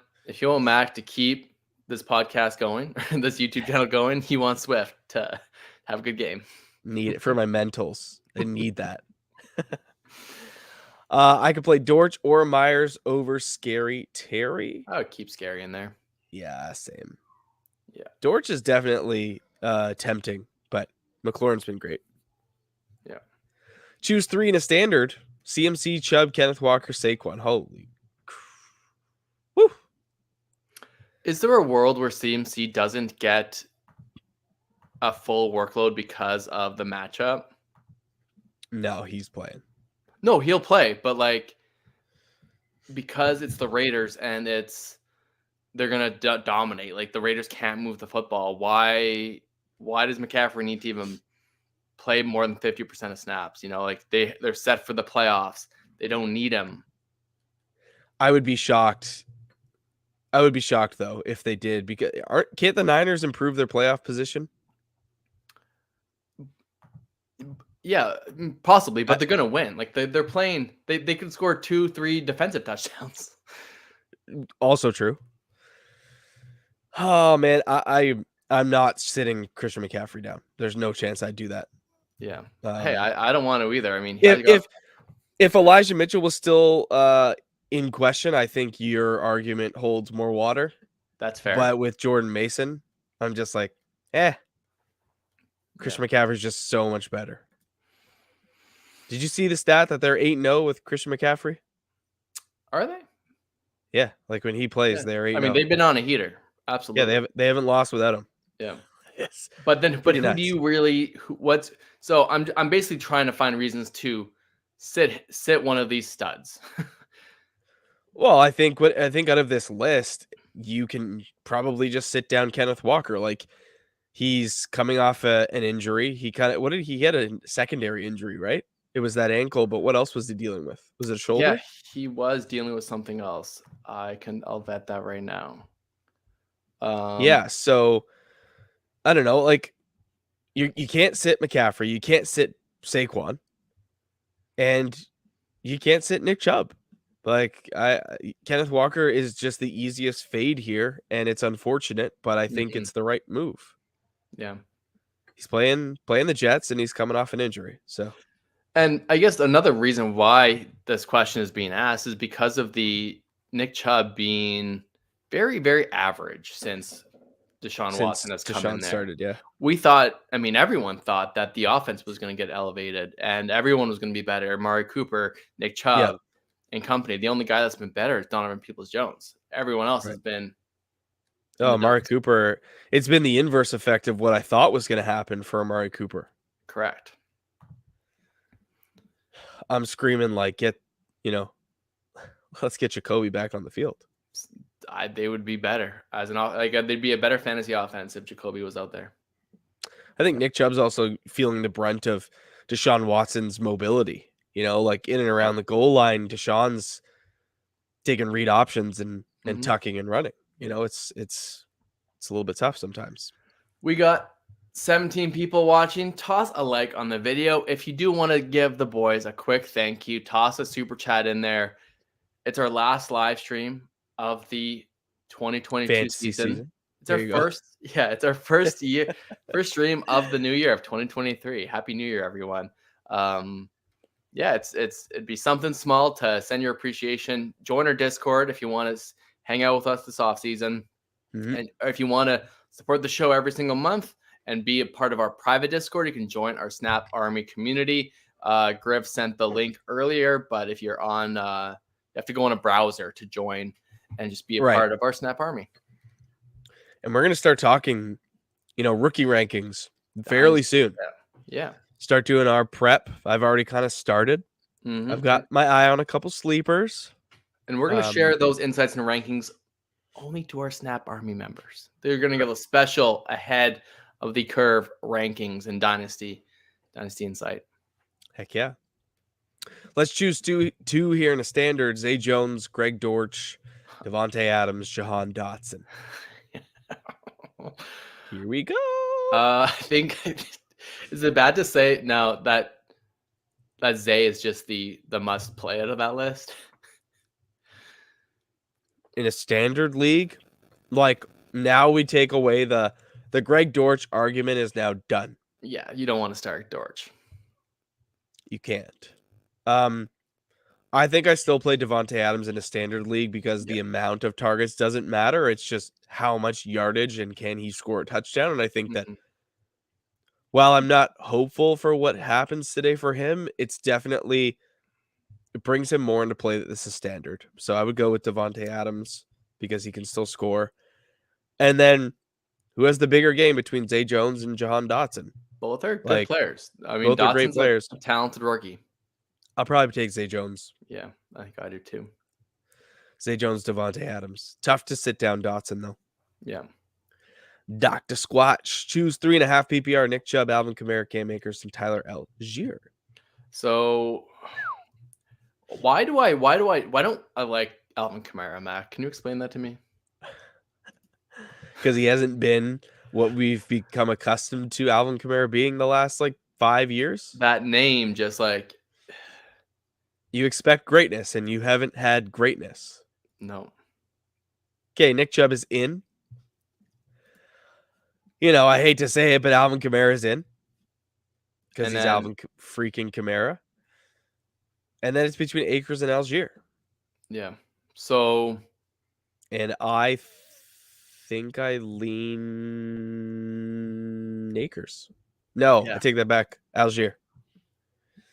Mac to keep this podcast going, this YouTube channel going, he wants Swift to have a good game. Need it for my mentals. I need that. I could play Dortch or Myers over Scary Terry. I would keep Scary in there. Yeah, same. Yeah. Dortch is definitely tempting, but McLaurin's been great. Yeah. Choose 3 in a standard. CMC, Chubb, Kenneth Walker, Saquon. Holy. Woo. Is there a world where CMC doesn't get a full workload because of the matchup? No, he's playing. No, he'll play, but because it's the Raiders and they're gonna dominate. Like the Raiders can't move the football. Why does McCaffrey need to even play more than 50% of snaps? They're set for the playoffs. They don't need him. I would be shocked. Though if they did, because can't the Niners improve their playoff position? Yeah, possibly, but they're gonna win. Like they're playing. They can score 2-3 defensive touchdowns. Also true. Oh man, I'm not sitting Christian McCaffrey down. There's no chance I'd do that. Yeah. Hey, I don't want to either. I mean, if Elijah Mitchell was still in question, I think your argument holds more water. That's fair. But with Jordan Mason, I'm just like, Christian McCaffrey's just so much better. Did you see the stat that they're 8-0 with Christian McCaffrey? Are they? Yeah, like when he plays, they're 8-0. I mean, they've been on a heater. Absolutely. Yeah, they haven't lost without him. Yeah. Yes. But who do you really? So I'm basically trying to find reasons to sit one of these studs. Well, I think out of this list, you can probably just sit down Kenneth Walker. Like he's coming off an injury. He had a secondary injury, right? It was that ankle, but what else was he dealing with? Was it a shoulder? Yeah, he was dealing with something else. I'll vet that right now. Yeah, so I don't know. Like you can't sit McCaffrey, you can't sit Saquon, and you can't sit Nick Chubb. Like Kenneth Walker is just the easiest fade here, and it's unfortunate, but I think it's the right move. Yeah, he's playing the Jets, and he's coming off an injury. So, and I guess another reason why this question is being asked is because of the Nick Chubb being very, very average since Deshaun Watson has come in Deshaun there. started, yeah. We thought, I mean, everyone thought that the offense was going to get elevated and everyone was going to be better. Amari Cooper, Nick Chubb, and company. The only guy that's been better is Donovan Peoples-Jones. Everyone else has been. Oh, Amari Cooper. It's been the inverse effect of what I thought was going to happen for Amari Cooper. Correct. I'm screaming like, let's get Jacoby back on the field. They would be better they'd be a better fantasy offense if Jacoby was out there. I think Nick Chubb's also feeling the brunt of Deshaun Watson's mobility. Like in and around the goal line, Deshaun's taking read options and tucking and running. It's a little bit tough sometimes. We got 17 people watching. Toss a like on the video. If you do want to give the boys a quick thank you, toss a super chat in there. It's our last live stream of the 2022 Fantasy season. It's our first stream of the new year of 2023. Happy New Year, everyone. It'd be something small to send your appreciation. Join our Discord if you want to hang out with us this off season. And if you want to support the show every single month and be a part of our private Discord, you can join our Snap Army community. Griff sent the link earlier, but if you're on, you have to go on a browser to join and just be a part of our Snap Army. And we're going to start talking, rookie rankings fairly soon. Yeah. Start doing our prep. I've already kind of started. I've got my eye on a couple sleepers. And we're going to share those insights and rankings only to our Snap Army members. They're going to get a special ahead of the curve rankings and Dynasty Insight. Heck yeah. Let's choose two here in a standard. Zay Jones, Greg Dortch, Devontae Adams, Jahan Dotson. Here we go. I think, is it bad to say now that Zay is just the must play out of that list? In a standard league, like now we take away the Greg Dortch argument is now done. Yeah, you don't want to start Dortch. You can't. I think I still play Devontae Adams in a standard league because the amount of targets doesn't matter. It's just how much yardage and can he score a touchdown. And I think that while I'm not hopeful for what happens today for him, it brings him more into play that this is standard. So I would go with Devontae Adams because he can still score. And then who has the bigger game between Zay Jones and Jahan Dotson? Both are good players. I mean, both are great players. A talented rookie. I'll probably take Zay Jones. Yeah, I think I do too. Zay Jones, Devontae Adams. Tough to sit down Dotson, though. Yeah. Dr. Squatch. Choose 3.5 PPR. Nick Chubb, Alvin Kamara, Cam Akers, and Tyler Algier. So why don't I like Alvin Kamara, Mac? Can you explain that to me? Because he hasn't been what we've become accustomed to Alvin Kamara being the last 5 years. That name just you expect greatness and you haven't had greatness. No. Okay, Nick Chubb is in. I hate to say it, but Alvin Kamara is in. Because he's Alvin freaking Kamara. And then it's between Akers and Algier. Yeah. So. And I think I lean Akers. No, I take that back. Algier.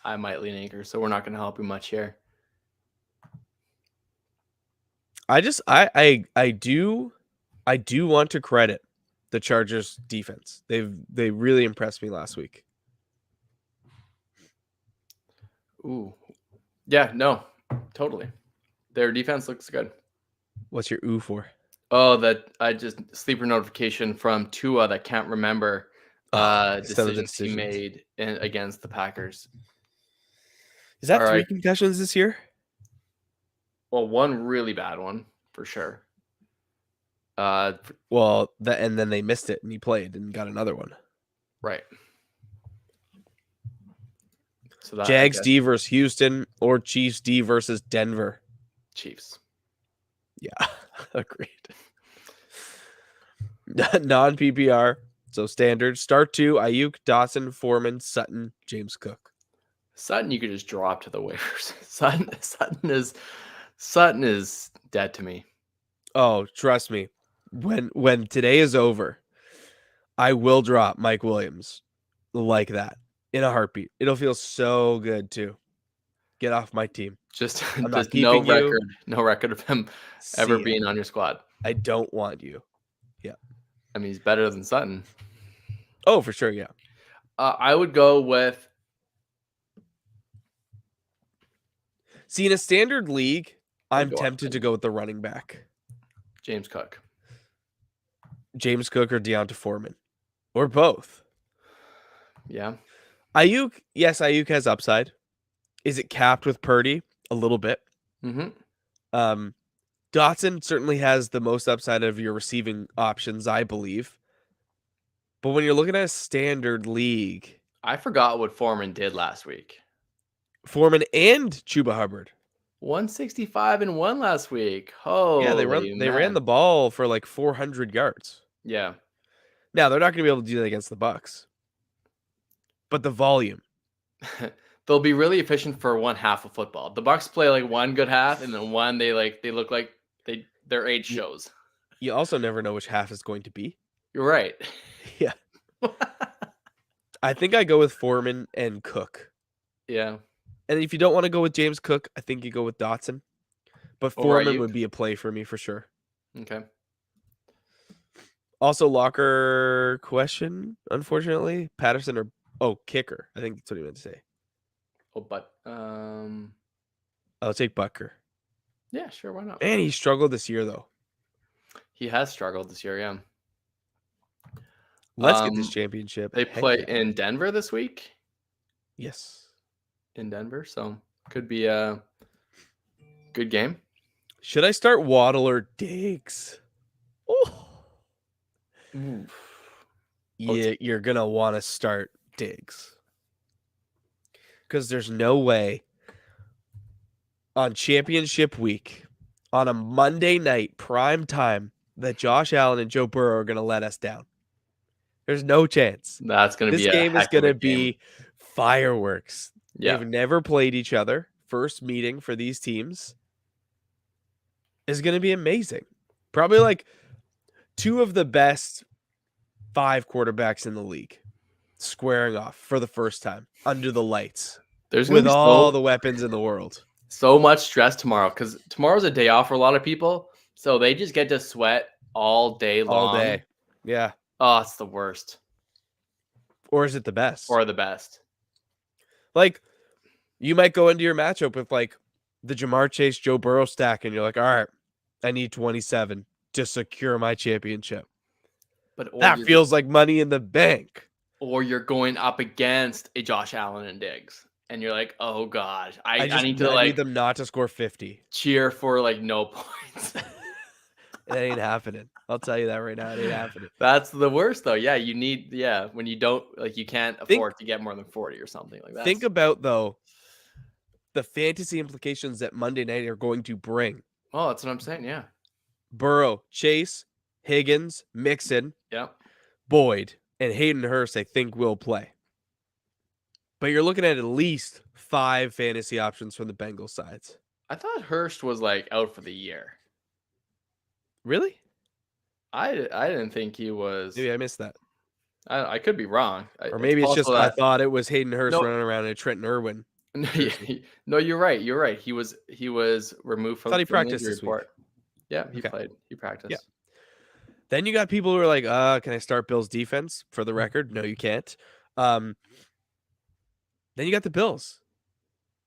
I might lean Akers, so we're not going to help you much here. I do want to credit the Chargers defense. They really impressed me last week. Ooh. Yeah, no. Totally. Their defense looks good. What's your ooh for? Oh, that I just sleeper notification from Tua that can't remember decisions he made against the Packers. Is that 3 concussions this year? Well, one really bad one for sure. And then they missed it and he played and got another one. Right. So Jags D versus Houston or Chiefs D versus Denver. Chiefs. Yeah, agreed. Non-PPR, so standard. Start 2, Ayuk, Dawson, Foreman, Sutton, James Cook. Sutton you could just drop to the waivers. Sutton is Dead to me. Oh, trust me. When today is over, I will drop Mike Williams like that in a heartbeat. It'll feel so good too. Get off my team. Just I'm not just no keeping you. record of him ever See ya. being on your squad. I don't want you. Yeah. I mean, he's better than Sutton. Oh, for sure. Yeah. I would go with See, in a standard league, I'm go tempted to go with the running back, James Cook. James Cook or Deonta Foreman, or both. Yeah. Ayuk, yes, Ayuk has upside. Is it capped with Purdy? A little bit. Mm-hmm. Dotson certainly has the most upside of your receiving options, I believe. But when you're looking at a standard league, I forgot what Foreman did last week. Foreman and Chuba Hubbard. 165 and 1 last week. Yeah, Holy they ran man. the ball for like 400 yards. Yeah. Now, they're not going to be able to do that against the Bucks. But the volume. They'll be really efficient for one half of football. The Bucks play like one good half, and then one they look like their age shows. You also never know which half is going to be. You're right. Yeah. I think I go with Foreman and Cook. Yeah. And if you don't want to go with James Cook, I think you go with Dotson. But Foreman would be a play for me for sure. Okay. Also, locker question, unfortunately. Patterson or kicker. I think that's what he meant to say. Oh, but I'll take Butker. yeah, sure, why not? And he struggled this year though. He has struggled this year, yeah. Let's get this championship. They play in Denver this week. Yes. In Denver, so could be a good game. Should I start Waddle or Diggs? Oh. Yeah, you're going to want to start Diggs. Because there's no way on championship week, on a Monday night, prime time, that Josh Allen and Joe Burrow are going to let us down. There's no chance. That's going to be this game is going to be fireworks. Yeah. They've never played each other. First meeting for these teams is going to be amazing. Probably like two of the best 5 quarterbacks in the league squaring off for the first time under the lights. There's with all the weapons in the world. So much stress tomorrow because tomorrow's a day off for a lot of people. So they just get to sweat all day long. All day. Yeah. Oh, it's the worst. Or is it the best? Or the best. Like, you might go into your matchup with like the Jamar Chase, Joe Burrow stack, and you're like, all right, I need 27 to secure my championship. But that feels like money in the bank. Or you're going up against a Josh Allen and Diggs. And you're like, oh God, I need them not to score 50. Cheer for like no points. It ain't happening. I'll tell you that right now. It ain't happening. That's the worst though. Yeah, you need when you don't you can't afford to get more than 40 or something like that. Think about though the fantasy implications that Monday night are going to bring. Oh, that's what I'm saying. Yeah. Burrow, Chase, Higgins, Mixon, Boyd, and Hayden Hurst, I think will play. But you're looking at least 5 fantasy options from the Bengals sides. I thought Hurst was like out for the year. Really? I didn't think he was. Maybe I missed that. I could be wrong. Or maybe it's just I thought it was Hayden Hurst running around in Trenton Irwin. No, you're right. You're right. He was removed from. I thought he practiced this week. Yeah, he played. He practiced. Yeah. Then you got people who are like, can I start Bills defense? For the record, no, you can't. Then you got the Bills.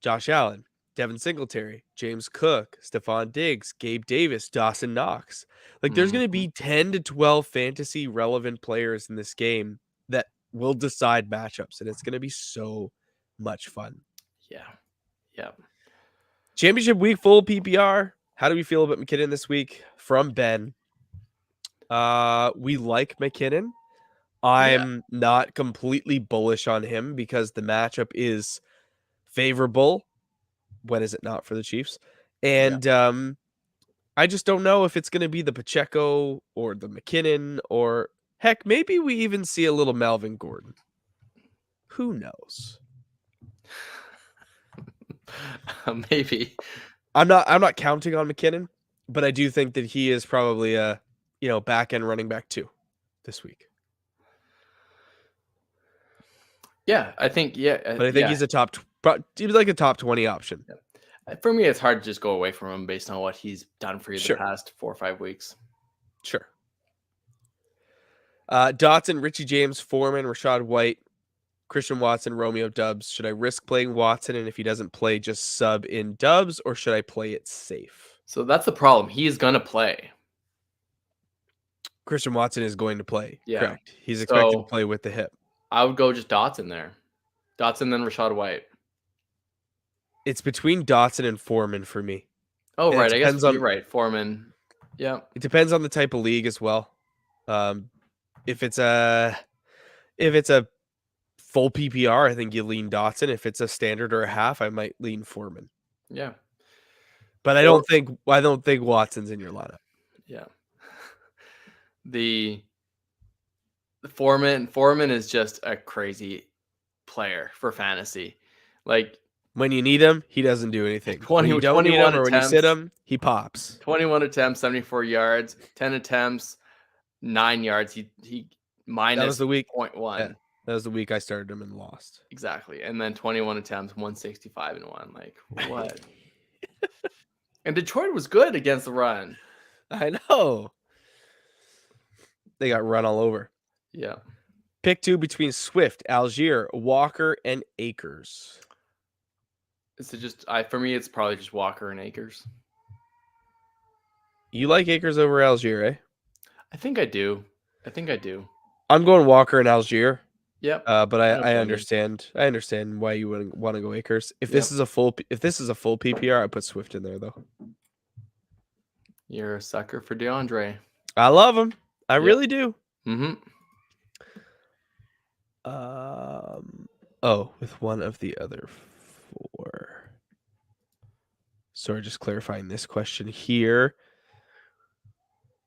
Josh Allen, Devin Singletary, James Cook, Stephon Diggs, Gabe Davis, Dawson Knox. Like, there's going to be 10 to 12 fantasy relevant players in this game that will decide matchups, and it's going to be so much fun. Yeah. Yeah. Championship week, full PPR. How do we feel about McKinnon this week? From Ben. We like McKinnon. I'm not completely bullish on him because the matchup is favorable. When is it not for the Chiefs? And I just don't know if it's going to be the Pacheco or the McKinnon or heck, maybe we even see a little Melvin Gordon. Who knows? Maybe. I'm not counting on McKinnon, but I do think that he is probably a back end running back too this week. Yeah, I think But I think he's a he's like a top 20 option. For me, it's hard to just go away from him based on what he's done for you the past 4 or 5 weeks. Sure. Dotson, Richie James, Foreman, Rashad White, Christian Watson, Romeo Dubs. Should I risk playing Watson, and if he doesn't play, just sub in Dubs, or should I play it safe? So that's the problem. He is going to play. Christian Watson is going to play. Yeah. Correct. He's expected to play with the hip. I would go just Dotson there. Dotson, then Rashad White. It's between Dotson and Foreman for me. Oh, and right. I guess you're right. Foreman. Yeah. It depends on the type of league as well. If it's a full PPR, I think you lean Dotson. If it's a standard or a half, I might lean Foreman. Yeah. But I don't think Watson's in your lineup. Yeah. The Foreman is just a crazy player for fantasy. Like when you need him, he doesn't do anything. When you don't need him or when you sit him, he pops. 21 attempts, 74 yards, 10 attempts, 9 yards. He minus that was the week 0.1. Yeah, that was the week I started him and lost. Exactly. And then 21 attempts, 165 and 1. Like what? And Detroit was good against the run. I know. They got run all over. Yeah. Pick 2 between Swift, Algier, Walker, and Akers. Is it just for me? It's probably just Walker and Akers. You like Akers over Algier, eh? I think I do. I'm going Walker and Algier. Yep. But I understand. I understand why you wouldn't want to go Akers. If this is a full PPR, I put Swift in there though. You're a sucker for DeAndre. I love him. I really do. Mm-hmm. With one of the other 4. Sorry, just clarifying this question here.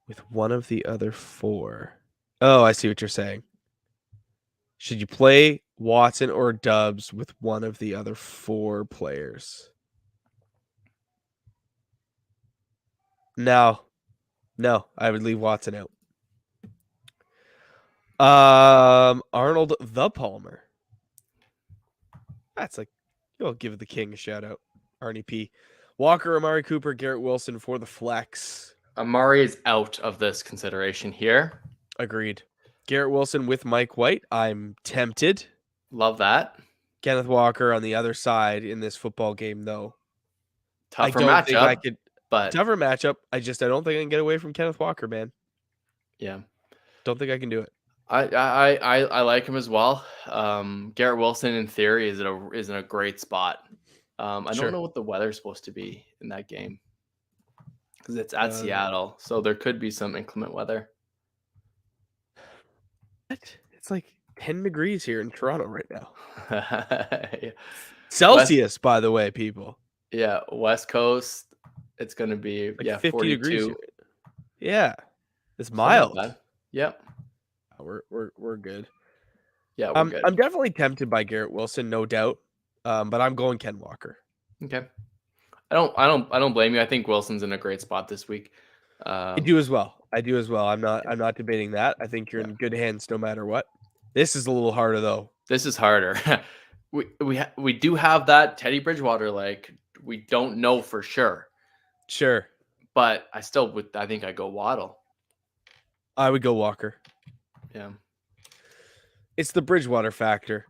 With one of the other 4. Oh, I see what you're saying. Should you play Watson or Dubs with one of the other 4 players? No, I would leave Watson out. Arnold the Palmer. That's like, you'll give the king a shout out. Arnie P. Walker, Amari Cooper, Garrett Wilson for the flex. Amari is out of this consideration here. Agreed. Garrett Wilson with Mike White. I'm tempted. Love that. Kenneth Walker on the other side in this football game, though. Tougher matchup. Tougher matchup. I don't think I can get away from Kenneth Walker, man. Yeah. Don't think I can do it. I like him as well. Garrett Wilson in theory is in a great spot. I don't know what the weather's supposed to be in that game because it's at Seattle, so there could be some inclement weather. It's like 10 degrees here in Toronto right now. Yeah. Celsius, by the way, people. Yeah, West Coast. It's going to be like 50 42. degrees. Yeah, it's mild. Yep. We're good. Yeah, we're good. I'm definitely tempted by Garrett Wilson, no doubt. But I'm going Ken Walker. Okay. I don't blame you. I think Wilson's in a great spot this week. I do as well. I'm not debating that. I think you're in good hands no matter what. This is a little harder though. This is harder. we do have that Teddy Bridgewater, like we don't know for sure. Sure. But I think I'd go Waddle. I would go Walker. Yeah. It's the Bridgewater factor.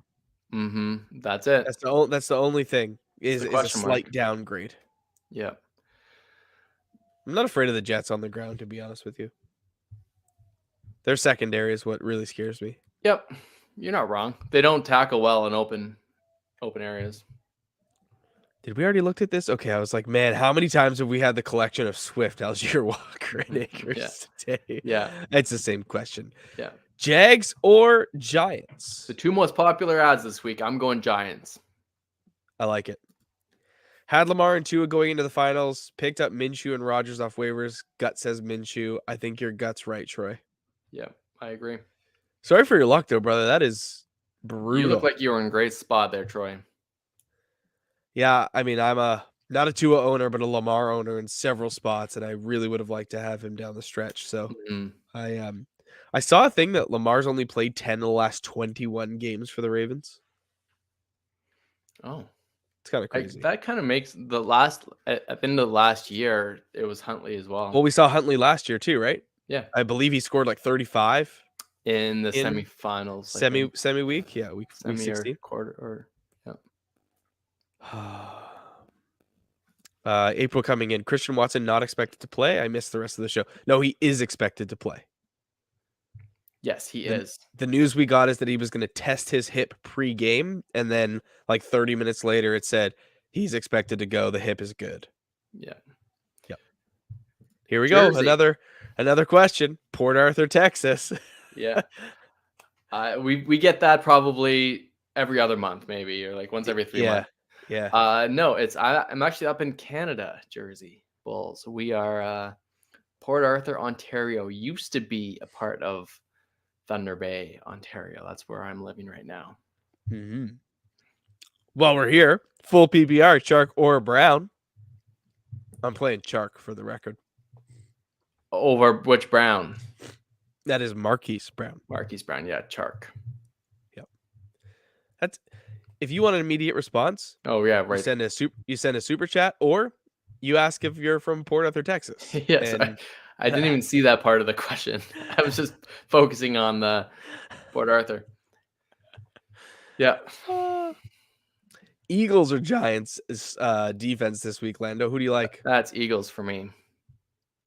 Mm-hmm. That's it. That's the only thing is a slight downgrade. Yeah. I'm not afraid of the Jets on the ground, to be honest with you. Their secondary is what really scares me. Yep. You're not wrong. They don't tackle well in open areas. Did we already looked at this? Okay, I was like, man, how many times have we had the collection of Swift, Algier, Walker, and Akers today? Yeah. It's the same question. Yeah. Jags or Giants? The 2 most popular ads this week. I'm going Giants. I like it. Had Lamar and Tua going into the finals. Picked up Minshew and Rodgers off waivers. Gut says Minshew. I think your gut's right, Troy. Yeah, I agree. Sorry for your luck, though, brother. That is brutal. You look like you were in a great spot there, Troy. Yeah, I mean, I'm a Not a Tua owner, but a Lamar owner in several spots, and I really would have liked to have him down the stretch. So Mhm. I saw a thing that Lamar's only played 10 of the last 21 games for the Ravens. Oh, It's kind of crazy. that kind of makes the last at the end of the last year, it was Huntley as well. Well, we saw Huntley last year too, right? Yeah, I believe he scored like 35 in the in semifinals, I think, semi week. Yeah, week semi or 16. quarter or yeah. April coming in. Christian Watson not expected to play. I missed the rest of the show. No, he is expected to play. Yes, he The, is. the news we got is that he was going to test his hip pre-game, and then like 30 minutes later, it said he's expected to go. The hip is good. Yeah. Yep. Here we go. Jersey. Another question. Port Arthur, Texas. Yeah. We get that probably every other month, maybe, or like once every 3 Yeah. months. Yeah. No, I'm actually up in Canada, Jersey Bulls. We are Port Arthur, Ontario. Used to be a part of Thunder Bay, Ontario. That's where I'm living right now. Mm-hmm. While we're here, full PBR, Chark or Brown. I'm playing Chark for the record. Over which Brown? That is Marquise Brown. Marquise Brown, yeah, Chark. Yep. That's if you want an immediate response. Oh yeah, You right. send a super chat, or you ask if you're from Port Arthur, Texas. Yes, And I didn't even see that part of the question. I was just focusing on the Port Arthur. Yeah. Eagles or Giants is defense this week, Lando. Who do you like? That's Eagles for me.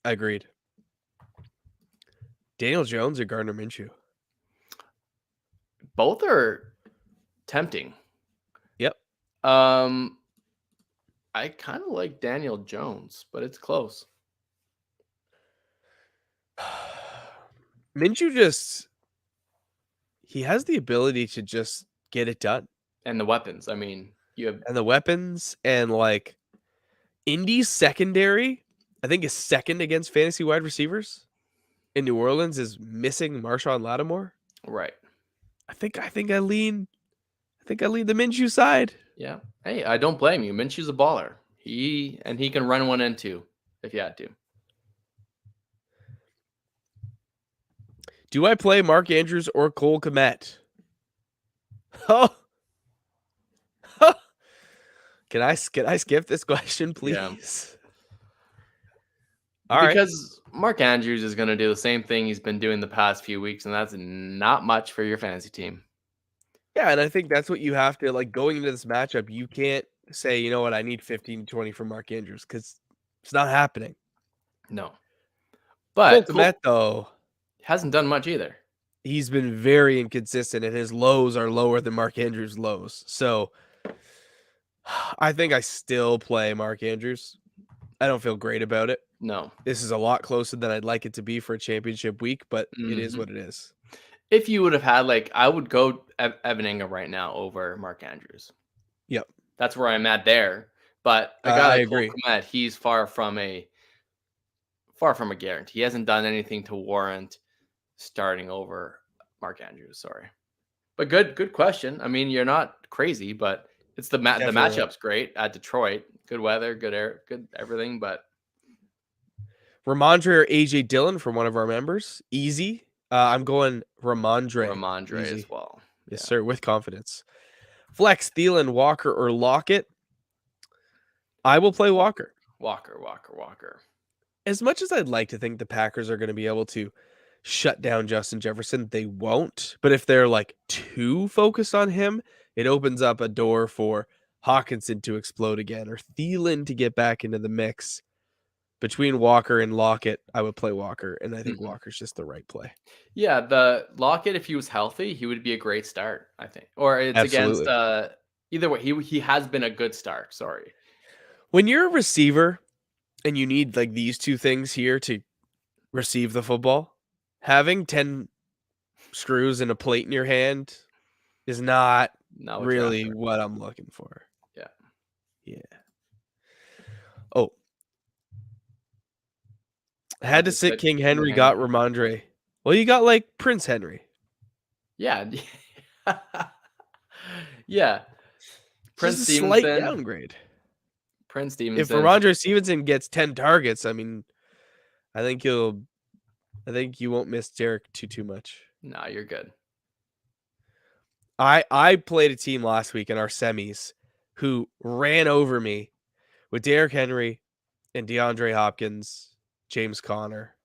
Agreed. Daniel Jones or Gardner Minshew? Both are tempting. Yep. I kind of like Daniel Jones, but it's close. Minshew he has the ability to just get it done. And the weapons. I mean, you have And the weapons and like Indy's secondary, I think is second against fantasy wide receivers. In New Orleans is missing Marshawn Lattimore. right. I think I lean the Minshew side. Yeah. Hey, I don't blame you. Minshew's a baller. He can run one and two if you had to. Do I play Mark Andrews or Cole Kmet? Oh. Can I skip this question, please? Yeah. All right. Because Mark Andrews is going to do the same thing he's been doing the past few weeks, and that's not much for your fantasy team. Yeah, and I think that's what you have to like going into this matchup. You can't say, you know what, I need 15 to 20 from Mark Andrews because it's not happening. No. Cole But Kmet, though, hasn't done much either. he's been very inconsistent, and his lows are lower than Mark Andrews' lows. So I think I still play Mark Andrews. I don't feel great about it. No. This is a lot closer than I'd like it to be for a championship week, but it is what it is. If you would have had, like, I would go Evan Ingram right now over Mark Andrews. Yep. That's where I'm at there. But a guy like Cole Kmet, he's far from a guarantee. He hasn't done anything to warrant starting over Mark Andrews. Sorry. But good question. I mean, you're not crazy, but it's the matchup's great at Detroit. Good weather, good air, good everything, but Ramondre or AJ Dillon from one of our members. Easy. I'm going Ramondre as well. Yes, sir, with confidence. Flex, Thielen, Walker, or Lockett. I will play Walker. Walker. As much as I'd like to think the Packers are going to be able to shut down Justin Jefferson, they won't. But if they're like too focused on him, it opens up a door for Hawkinson to explode again or Thielen to get back into the mix. Between Walker and Lockett, I would play Walker, and I think Walker's just the right play. Yeah, the Lockett, if he was healthy, he would be a great start, I think. Or it's against either way. He has been a good start. Sorry. When you're a receiver and you need like these two things here to receive the football, having 10 screws and a plate in your hand is not really what I'm looking for. Yeah. Oh. Had to sit King Henry, got Ramondre. Well, you got like Prince Henry. Yeah. Yeah. Prince Stevenson. Slight downgrade. Prince If Stevenson. Ramondre Stevenson gets 10 targets, I mean, I think you won't miss Derek too much. No, you're good. I played a team last week in our semis who ran over me with Derrick Henry and DeAndre Hopkins, James Conner,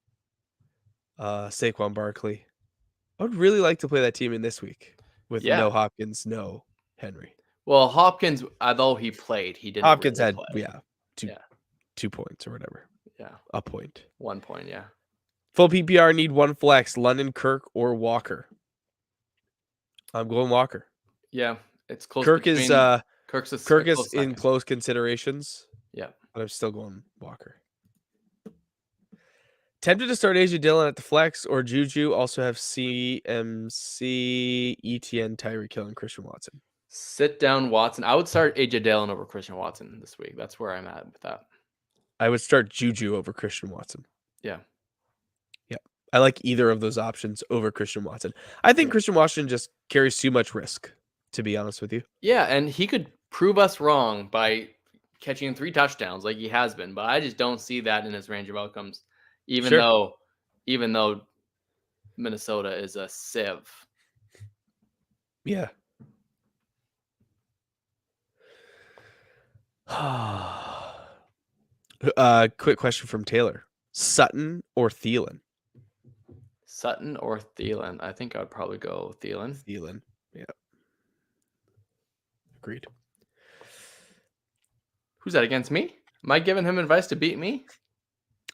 Saquon Barkley. I would really like to play that team in this week with Yeah. no Hopkins, no Henry. Well, Hopkins, although he played, he didn't Hopkins really had play. Yeah. 2 points or whatever. Yeah. A point. 1 point, yeah. Full PPR need 1 flex, London, Kirk, or Walker. I'm going Walker. Yeah. It's close. Kirk is Kirk's a Kirk close is in second. close considerations. Yeah. But I'm still going Walker. Tempted to start AJ Dillon at the flex or Juju. Also have CMC, ETN, Tyreek Hill, and Christian Watson. Sit down, Watson. I would start AJ Dillon over Christian Watson this week. That's where I'm at with that. I would start Juju over Christian Watson. Yeah. Yeah. I like either of those options over Christian Watson. I think Christian Watson just carries too much risk, to be honest with you. Yeah, and he could prove us wrong by catching 3 touchdowns like he has been, but I just don't see that in his range of outcomes. Even though Minnesota is a sieve. Yeah. Quick question from Taylor. Sutton or Thielen? Sutton or Thielen? I think I would probably go Thielen. Thielen. Yeah. Agreed. Who's that, against me? Am I giving him advice to beat me?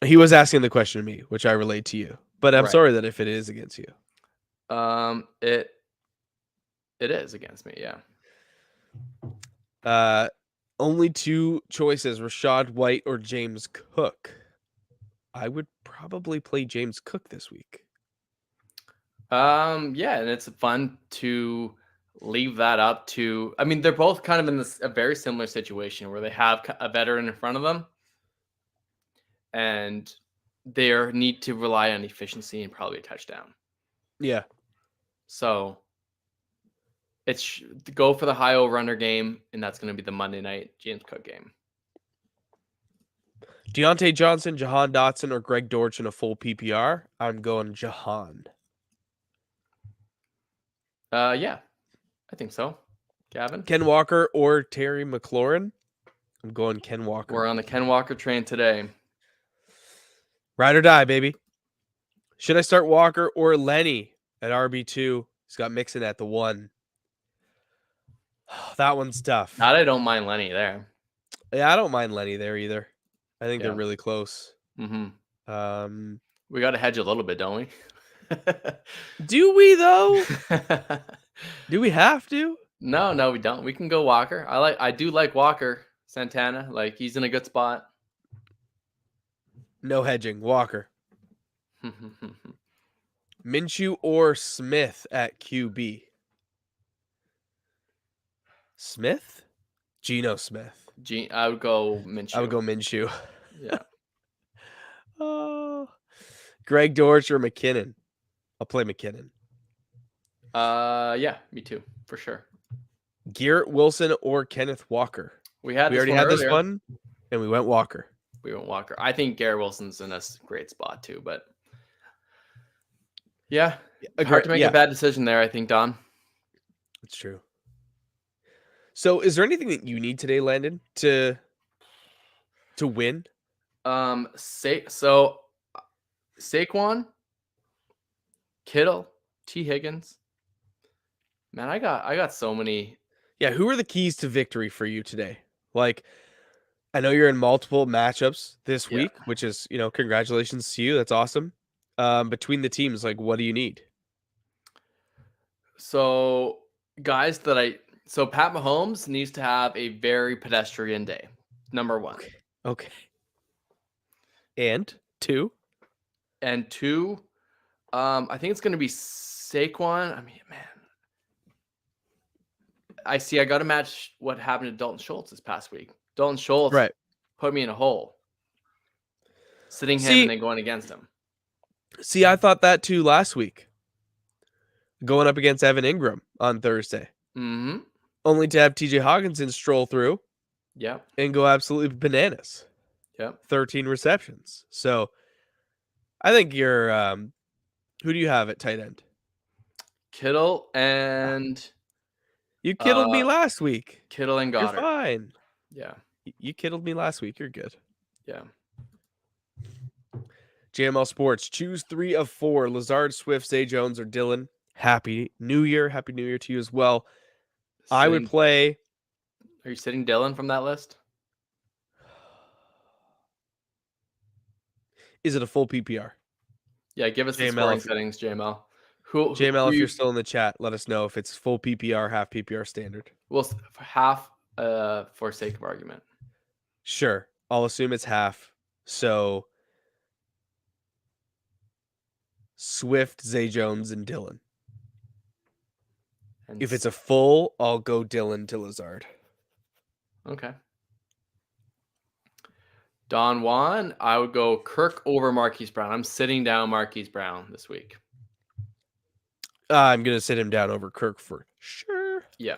He was asking the question to me, which I relayed to you. But I'm sorry that if it is against you. It is against me, yeah. Only 2 choices, Rashad White or James Cook. I would probably play James Cook this week. Yeah, and it's fun to leave that up to. I mean, they're both kind of in a very similar situation where they have a veteran in front of them, and they need to rely on efficiency and probably a touchdown. Yeah. So it's go for the high over-under game, and that's going to be the Monday night James Cook game. Deontay Johnson, Jahan Dotson, or Greg Dortch in a full PPR. I'm going Jahan. Yeah, I think so. Gavin? Ken Walker or Terry McLaurin. I'm going Ken Walker. We're on the Ken Walker train today. Ride or die, baby. Should I start Walker or Lenny at RB2? He's got Mixon at the 1. That one's tough. That I don't mind Lenny there. Yeah, I don't mind Lenny there either. I think they're really close. Mm-hmm. We got to hedge a little bit, don't we? Do we though? Do we have to? No, we don't. We can go Walker. I do like Walker Santana. Like, he's in a good spot. No hedging. Walker. Minshew or Smith at QB? Smith? Geno Smith. I would go Minshew. I would go Minshew. Yeah. Greg Dortch or McKinnon? I'll play McKinnon. Yeah, me too, for sure. Garrett Wilson or Kenneth Walker? We already had this one, and we went Walker. I think Garrett Wilson's in a great spot too, but yeah, hard to make a bad decision there, I think, Don. It's true. So is there anything that you need today, Landon, to win? Saquon, Kittle, T. Higgins. Man, I got so many. Yeah, who are the keys to victory for you today? Like, I know you're in multiple matchups this week, which is, congratulations to you. That's awesome. Between the teams, like, what do you need? So, guys So Pat Mahomes needs to have a very pedestrian day. Number 1. Okay. And 2? And 2, I think it's going to be Saquon. I mean, man. I got to match what happened to Dalton Schultz this past week. Dalton Schultz put me in a hole. Sitting him and then going against him. See, I thought that too last week. Going up against Evan Ingram on Thursday. Mm-hmm. Only to have TJ Hawkinson stroll through. Yep. and go absolutely bananas. Yep. 13 receptions. So I think you're who do you have at tight end? Kittle and You kittled me uh last week. Kittle and You're Goddard. fine. Yeah. You kittled me last week. You're good. Yeah. JML Sports. Choose 3 of 4. Lazard, Swift, Zay Jones, or Dylan. Happy New Year. Happy New Year to you as well. I would Sitting play. Are you sitting Dylan from that list? Is it a full PPR? Yeah, give us the JML, scoring settings, JML. Who JML, if you're you still in the chat, let us know if it's full PPR, half PPR standard. will half for sake of argument. Sure. I'll assume it's half. So Swift, Zay Jones, and Dylan. And If it's a full, I'll go Dylan to Lazard. okay. Don Juan, I would go Kirk over Marquise Brown. I'm sitting down Marquise Brown this week. I'm going to sit him down over Kirk for sure. Yeah.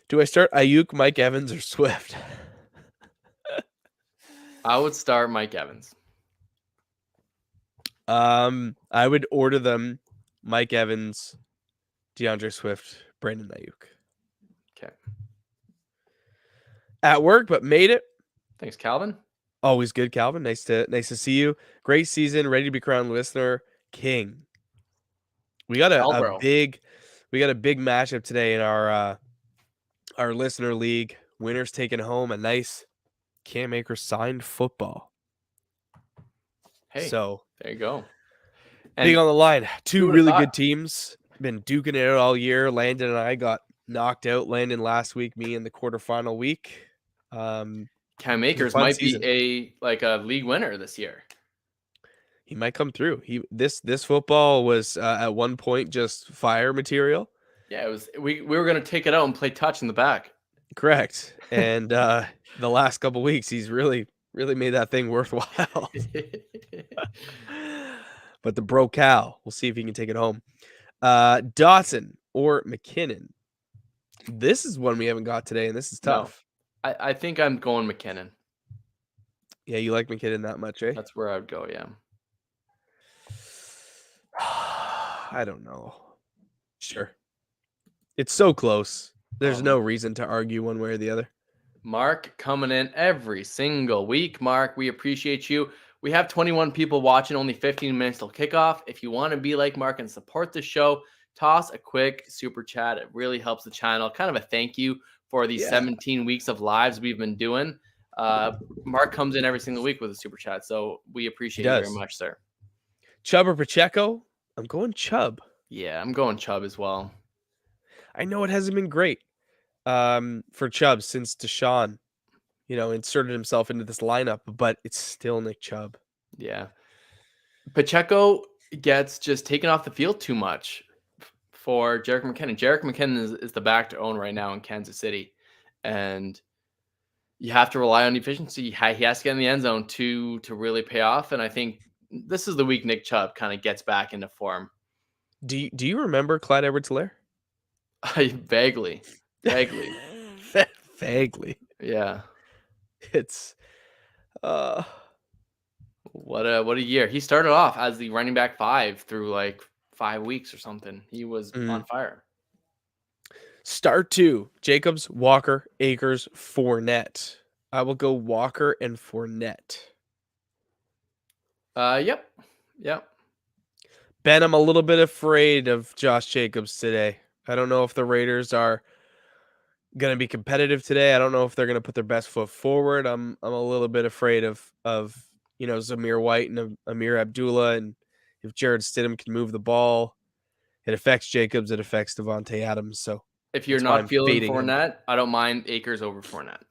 Do I start Ayuk, Mike Evans, or Swift? I would start Mike Evans. I would order them Mike Evans, DeAndre Swift, Brandon Ayuk. Okay. At work, but made it. Thanks, Calvin. Always good, Calvin. Nice to see you. Great season. Ready to be crowned listener king. We got a big matchup today in our listener league. Winners taking home a nice Cam Akers signed football. Hey, so there you go. Big on the line. Two really thought? good teams. Been duking it out all year. Landon and I got knocked out. Landon last week, me in the quarterfinal week. Cam Akers might be a league winner this year. He might come through. This football was at one point just fire material. Yeah, it was. We were gonna take it out and play touch in the back. Correct. And the last couple weeks, he's really made that thing worthwhile. But the bro Cal, we'll see if he can take it home. Dotson or McKinnon. This is one we haven't got today, and this is tough. No, I think I'm going McKinnon. Yeah, you like McKinnon that much, eh? That's where I would go, yeah. I don't know. Sure. It's so close. There's no reason to argue one way or the other. Mark coming in every single week. Mark, we appreciate you. We have 21 people watching, only 15 minutes till kickoff. If you want to be like Mark and support the show, toss a quick super chat. It really helps the channel. Kind of a thank you for these 17 weeks of lives we've been doing. Mark comes in every single week with a super chat, so we appreciate you very much, sir. Chubb or Pacheco? I'm going Chubb. Yeah, I'm going Chubb as well. I know it hasn't been great for Chubb since Deshaun, inserted himself into this lineup, but it's still Nick Chubb. Yeah. Pacheco gets just taken off the field too much for Jerick McKinnon. Jerick McKinnon is the back to own right now in Kansas City. And you have to rely on efficiency. He has to get in the end zone to really pay off. And I think this is the week Nick Chubb kind of gets back into form. Do you remember Clyde Edwards-Helaire? Vaguely. Vaguely. Yeah. It's what a year. He started off as the running back 5 through like 5 weeks or something. He was on fire. Start 2. Jacobs, Walker, Akers, Fournette. I will go Walker and Fournette. Yep. Ben, I'm a little bit afraid of Josh Jacobs today. I don't know if the Raiders are going to be competitive today. I don't know if they're going to put their best foot forward. I'm a little bit afraid of Zamir White and Amir Abdullah, and if Jared Stidham can move the ball, it affects Jacobs. It affects Devontae Adams. So if you're not feeling Fournette, I don't mind Akers over Fournette.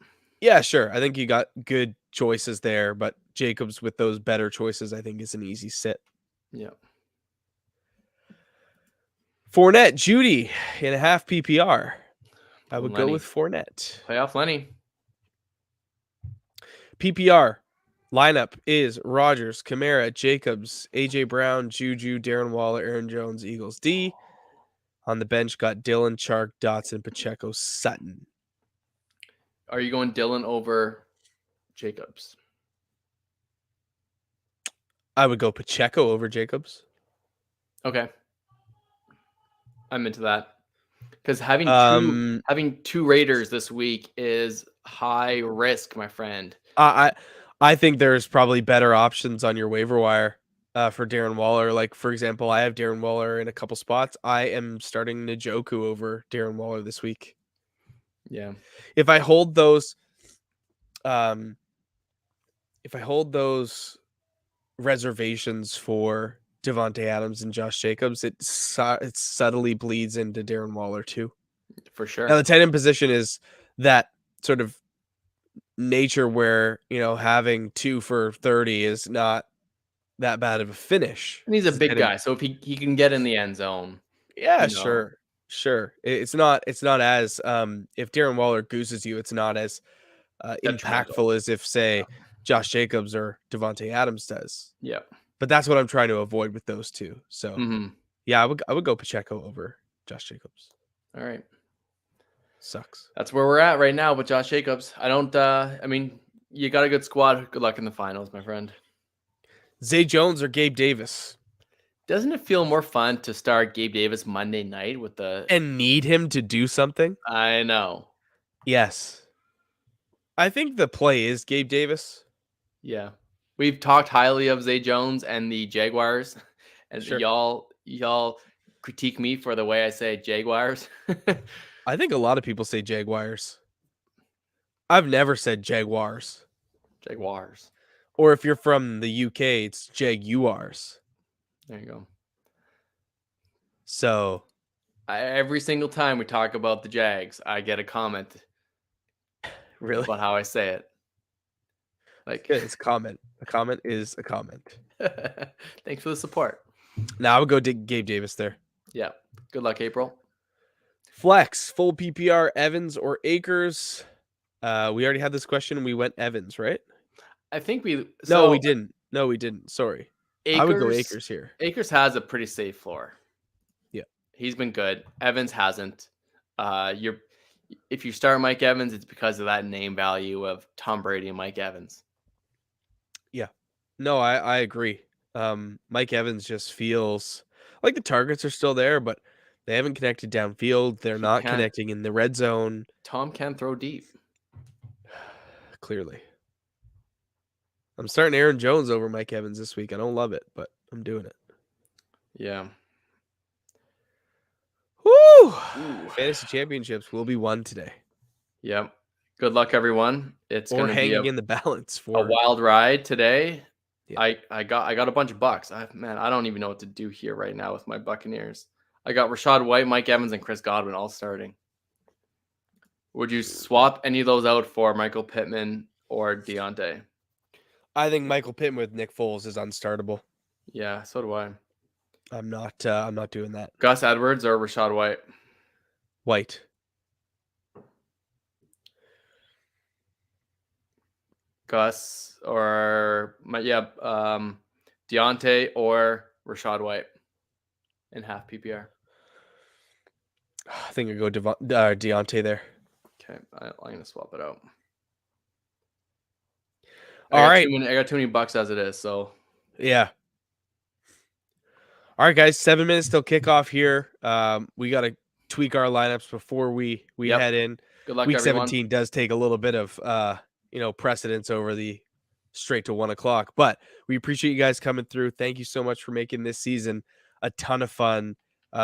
Yeah, sure. I think you got good choices there, but Jacobs with those better choices, I think is an easy sit. Yeah. Fournette, Judy in a half PPR. I would go with Fournette. Playoff Lenny. PPR lineup is Rodgers, Kamara, Jacobs, AJ Brown, Juju, Darren Waller, Aaron Jones, Eagles D. On the bench got Dylan, Chark, Dotson, Pacheco, Sutton. Are you going Dylan over Jacobs? I would go Pacheco over Jacobs. Okay, I'm into that because having two Raiders this week is high risk, my friend. I think there's probably better options on your waiver wire for Darren Waller. Like, for example, I have Darren Waller in a couple spots. I am starting Njoku over Darren Waller this week. Yeah. If I hold those, um, if I hold those reservations for Devontae Adams and Josh Jacobs, it subtly bleeds into Darren Waller too. For sure. Now the tight end position is that sort of nature where, you know, having 2 for 30 is not that bad of a finish. And he's a big guy, so if he can get in the end zone, Yeah, you know, sure. It's not as if Darren Waller gooses you, it's not as detrimental. impactful as if, say, Josh Jacobs or Devontae Adams does. Yeah. But that's what I'm trying to avoid with those two. So Mm-hmm. yeah, I would go Pacheco over Josh Jacobs. All right. Sucks. That's where we're at right now with Josh Jacobs. I mean, you got a good squad. Good luck in the finals, my friend. Zay Jones or Gabe Davis? Doesn't it feel more fun to start Gabe Davis Monday night with and need him to do something? I know. Yes. I think the play is Gabe Davis. Yeah. We've talked highly of Zay Jones and the Jaguars, and Sure. y'all critique me for the way I say Jaguars. I think a lot of people say Jaguars. I've never said Jaguars. Jaguars. Or if you're from the UK, it's Jaguars. There you go. So Every single time we talk about the Jags, I get a comment really about how I say it. Like, it's a comment. A comment is a comment. thanks for the support. Now I would go Gabe Davis there. Yeah. Good luck, April. Flex, full PPR, Evans or Akers. We already had this question. We went Evans, right? I think No, we didn't. Sorry. Akers, I would go Akers here. Akers has a pretty safe floor. Yeah. He's been good. Evans hasn't. If you start Mike Evans, it's because of that name value of Tom Brady and Mike Evans. Yeah. No, I agree. Mike Evans just feels like the targets are still there, but they haven't connected downfield. They're not connecting in the red zone. Tom can throw deep. Clearly. I'm starting Aaron Jones over Mike Evans this week. I don't love it, but I'm doing it. Yeah. Woo! Ooh. Fantasy championships will be won today. Yep. Good luck, everyone. It's going to be in the balance for a wild ride today. Yeah. I got a bunch of bucks. I don't even know what to do here right now with my Buccaneers. I got Rachaad White, Mike Evans, and Chris Godwin all starting. Would you swap any of those out for Michael Pittman or Deontay? I think Michael Pittman with Nick Foles is unstartable. Yeah, so do I. I'm not doing that. Gus Edwards or Rachaad White? White. Gus or Deontay or Rachaad White in half PPR. I think I go Deontay there. Okay, I'm gonna swap it out. All right, I got too many bucks as it is, so yeah. All right, guys, 7 minutes till kickoff here. We got to tweak our lineups before we head in. Good luck, Week everyone. 17 does take a little bit of precedence over the straight to 1 o'clock, but we appreciate you guys coming through. Thank you so much for making this season a ton of fun.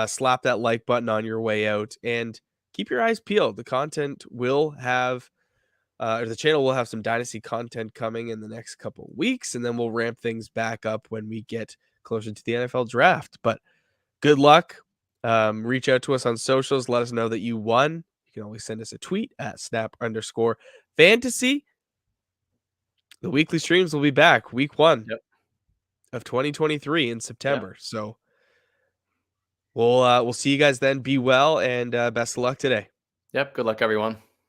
Slap that like button on your way out and keep your eyes peeled. The content will have, the channel will have some Dynasty content coming in the next couple of weeks, and then we'll ramp things back up when we get closer to the NFL draft. But good luck. Reach out to us on socials. Let us know that you won. You can always send us a tweet at snap_fantasy. The weekly streams will be back week 1 of 2023 in September. Yep. So we'll see you guys then. Be well and best of luck today. Yep. Good luck, everyone.